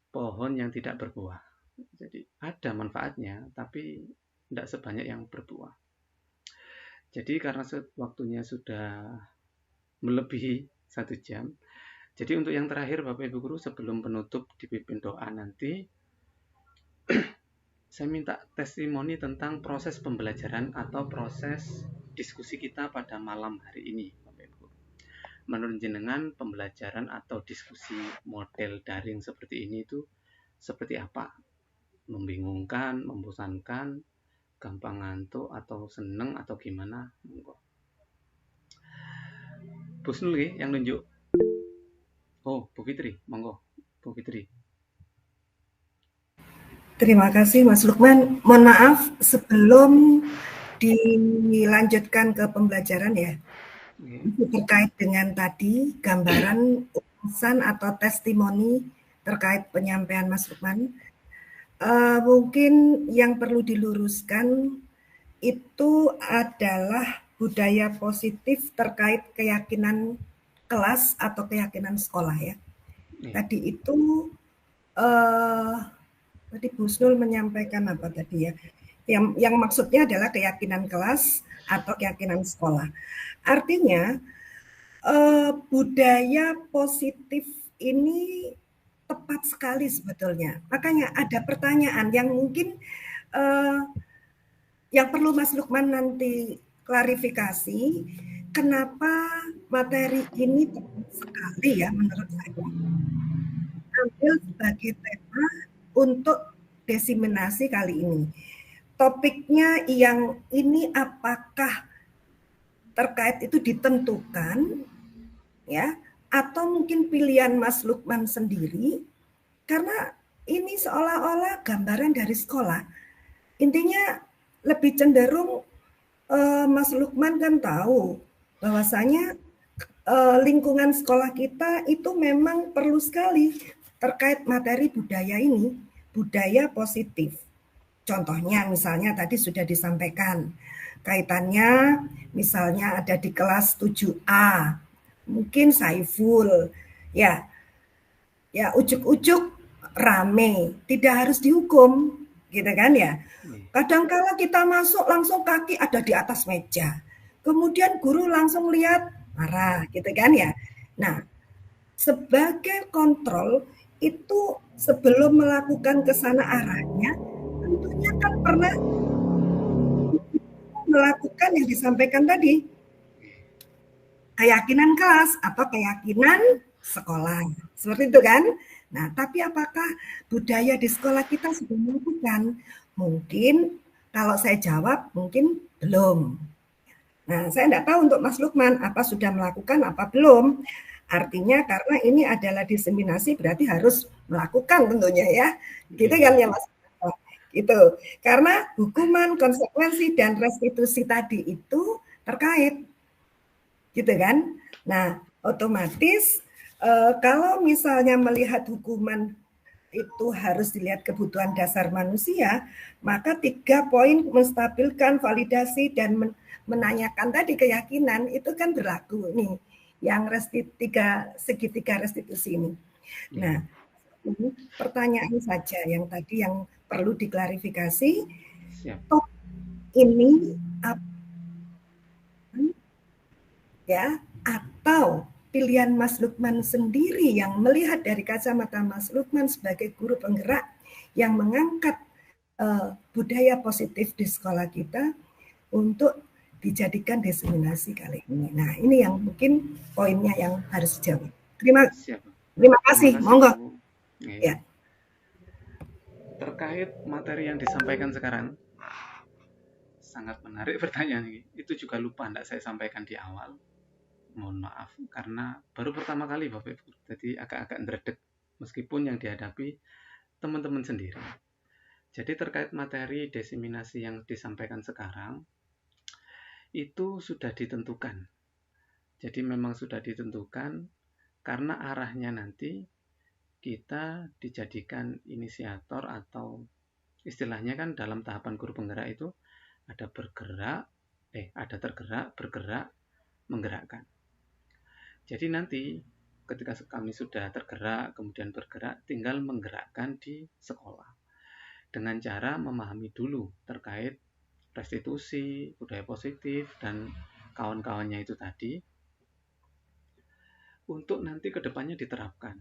pohon yang tidak berbuah. Jadi ada manfaatnya tapi tidak sebanyak yang berbuah. Jadi karena waktunya sudah melebihi 1 jam. Jadi untuk yang terakhir Bapak Ibu Guru sebelum penutup dipimpin doa nanti saya minta testimoni tentang proses pembelajaran atau proses diskusi kita pada malam hari ini Bapak Ibu. Menurut jenengan pembelajaran atau diskusi model daring seperti ini itu seperti apa? Membingungkan, membosankan, gampang ngantuk atau seneng atau gimana? Monggo. Bu Snul yang nunjuk. Oh, Bu Fitri, monggo. Bu Fitri. Terima kasih Mas Lukman. Mohon maaf sebelum dilanjutkan ke pembelajaran ya. Terkait dengan tadi gambaran ulasan atau testimoni terkait penyampaian Mas Lukman. Mungkin yang perlu diluruskan itu adalah budaya positif terkait keyakinan kelas atau keyakinan sekolah ya. Tadi itu tadi Bu Snul menyampaikan apa tadi ya? Yang maksudnya adalah keyakinan kelas atau keyakinan sekolah. Artinya budaya positif ini tepat sekali sebetulnya. Makanya ada pertanyaan yang mungkin yang perlu Mas Lukman nanti klarifikasi, kenapa materi ini tepat sekali ya menurut saya ambil sebagai tema untuk diseminasi kali ini. Topiknya yang ini apakah terkait itu ditentukan ya, atau mungkin pilihan Mas Lukman sendiri, karena ini seolah-olah gambaran dari sekolah. Intinya lebih cenderung Mas Lukman kan tahu bahwasanya lingkungan sekolah kita itu memang perlu sekali terkait materi budaya ini, budaya positif. Contohnya misalnya tadi sudah disampaikan, kaitannya misalnya ada di kelas 7A, mungkin Saiful, ya ujuk-ujuk rame, tidak harus dihukum, gitu kan ya. Kadang-kala kita masuk langsung kaki ada di atas meja, kemudian guru langsung lihat marah, gitu kan ya. Nah, sebagai kontrol itu sebelum melakukan ke sana arahnya, tentunya kan pernah melakukan yang disampaikan tadi, keyakinan kelas atau keyakinan sekolah, seperti itu kan. Nah, tapi apakah budaya di sekolah kita sudah melakukan? Mungkin kalau saya jawab mungkin belum. Nah, saya tidak tahu untuk Mas Lukman apa sudah melakukan apa belum. Artinya karena ini adalah diseminasi berarti harus melakukan tentunya ya. Gitu kan ya Mas. Itu. Karena hukuman, konsekuensi dan restitusi tadi itu terkait. Gitu kan? Nah, otomatis kalau misalnya melihat hukuman itu harus dilihat kebutuhan dasar manusia, maka 3 poin menstabilkan, validasi, dan menanyakan tadi keyakinan itu kan berlaku nih, yang segitiga restitusi ini. Nah, pertanyaan saja yang tadi yang perlu diklarifikasi. Top ini ya atau pilihan Mas Lukman sendiri yang melihat dari kacamata Mas Lukman sebagai guru penggerak yang mengangkat budaya positif di sekolah kita untuk dijadikan diseminasi kali ini. Nah, ini yang mungkin poinnya yang harus dijawab. Terima kasih. Monggo. Ya. Terkait materi yang disampaikan sekarang, sangat menarik pertanyaan ini. Itu juga lupa tidak saya sampaikan di awal. Mohon maaf, karena baru pertama kali Bapak Ibu, jadi agak-agak ndredeg meskipun yang dihadapi teman-teman sendiri. Jadi terkait materi diseminasi yang disampaikan sekarang, itu sudah ditentukan. Jadi memang sudah ditentukan karena arahnya nanti kita dijadikan inisiator atau istilahnya kan dalam tahapan guru penggerak itu ada tergerak, bergerak, menggerakkan. Jadi nanti ketika kami sudah tergerak, kemudian bergerak, tinggal menggerakkan di sekolah. Dengan cara memahami dulu terkait restitusi, budaya positif, dan kawan-kawannya itu tadi, untuk nanti ke depannya diterapkan.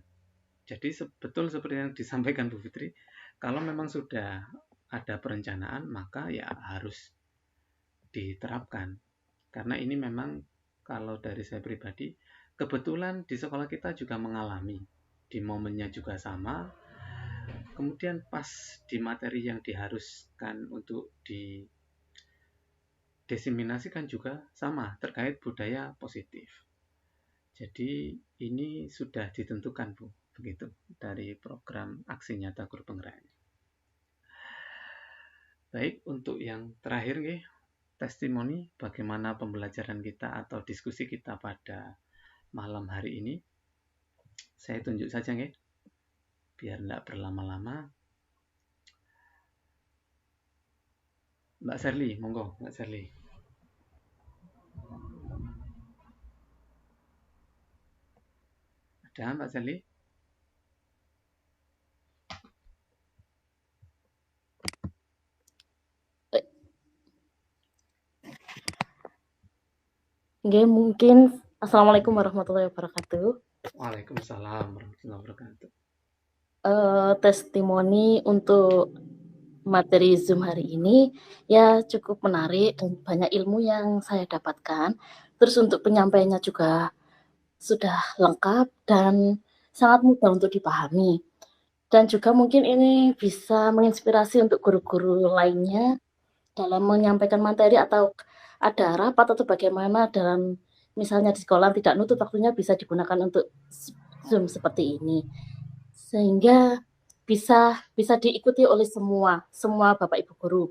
Jadi betul seperti yang disampaikan Bu Fitri, kalau memang sudah ada perencanaan, maka ya harus diterapkan. Karena ini memang kalau dari saya pribadi, kebetulan di sekolah kita juga mengalami, di momennya juga sama, kemudian pas di materi yang diharuskan untuk diseminasikan juga sama, terkait budaya positif. Jadi ini sudah ditentukan Bu, begitu, dari program aksi nyata guru penggerak. Baik, untuk yang terakhir nih, testimoni bagaimana pembelajaran kita atau diskusi kita pada malam hari ini. Saya tunjuk saja nih, biar tidak berlama-lama. Mbak Sherly, monggo Mbak Sherly. Ada Mbak Sherly? Oke, mungkin Assalamualaikum warahmatullahi wabarakatuh. Waalaikumsalam warahmatullahi wabarakatuh. Testimoni untuk materi Zoom hari ini ya cukup menarik dan banyak ilmu yang saya dapatkan. Terus untuk penyampaiannya juga sudah lengkap dan sangat mudah untuk dipahami. Dan juga mungkin ini bisa menginspirasi untuk guru-guru lainnya dalam menyampaikan materi atau ada rapat atau bagaimana dalam misalnya di sekolah tidak nutup waktunya bisa digunakan untuk Zoom seperti ini. Sehingga bisa diikuti oleh semua Bapak Ibu guru.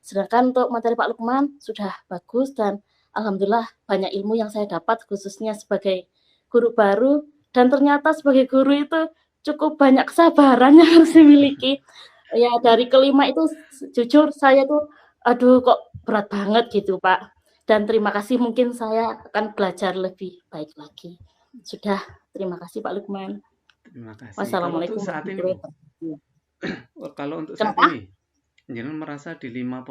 Sedangkan untuk materi Pak Lukman sudah bagus dan alhamdulillah banyak ilmu yang saya dapat khususnya sebagai guru baru dan ternyata sebagai guru itu cukup banyak kesabaran yang harus dimiliki. Ya dari kelima itu jujur saya tuh aduh kok berat banget gitu Pak. Dan terima kasih mungkin saya akan belajar lebih baik lagi. Sudah, terima kasih Pak Lukman. Terima kasih. Wassalamualaikum Kalau untuk saat ini, Bu, kalau untuk saat ini, Jenengan merasa di 5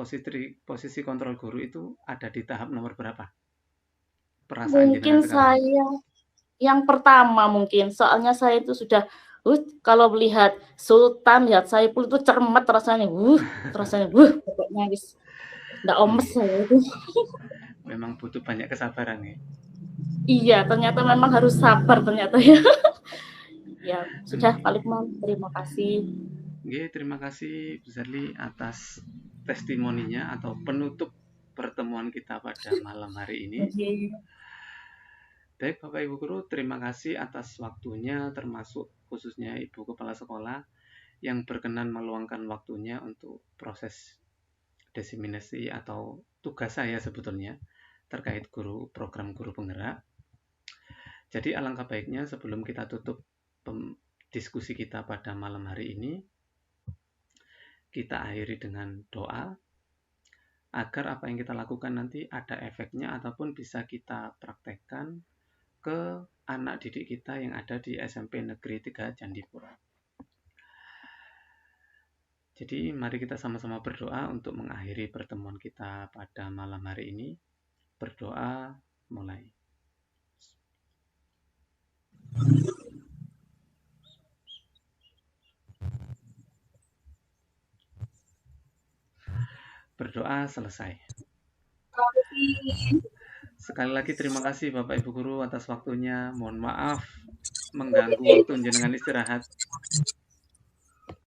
posisi kontrol guru itu ada di tahap nomor berapa? Perasaan mungkin saya yang pertama mungkin, soalnya saya itu sudah kalau melihat Sultan, lihat Saiful itu cermat rasanya, pokoknya wis enggak omes saya itu. Memang butuh banyak kesabaran ya. Iya, ternyata memang harus sabar ternyata ya. Ya, sudah Pak Lukman, terima kasih. Oke, terima kasih Bu Zerli atas testimoninya atau penutup pertemuan kita pada malam hari ini. Baik Bapak Ibu Guru, terima kasih atas waktunya termasuk khususnya Ibu Kepala Sekolah yang berkenan meluangkan waktunya untuk proses diseminasi atau tugas saya sebetulnya terkait program guru penggerak. Jadi alangkah baiknya sebelum kita tutup diskusi kita pada malam hari ini, kita akhiri dengan doa agar apa yang kita lakukan nanti ada efeknya ataupun bisa kita praktekkan ke anak didik kita yang ada di SMP Negeri 3 Candipuro. Jadi mari kita sama-sama berdoa untuk mengakhiri pertemuan kita pada malam hari ini. Berdoa mulai. Berdoa selesai. Sekali lagi terima kasih Bapak Ibu Guru atas waktunya. Mohon maaf mengganggu waktu jenengan istirahat.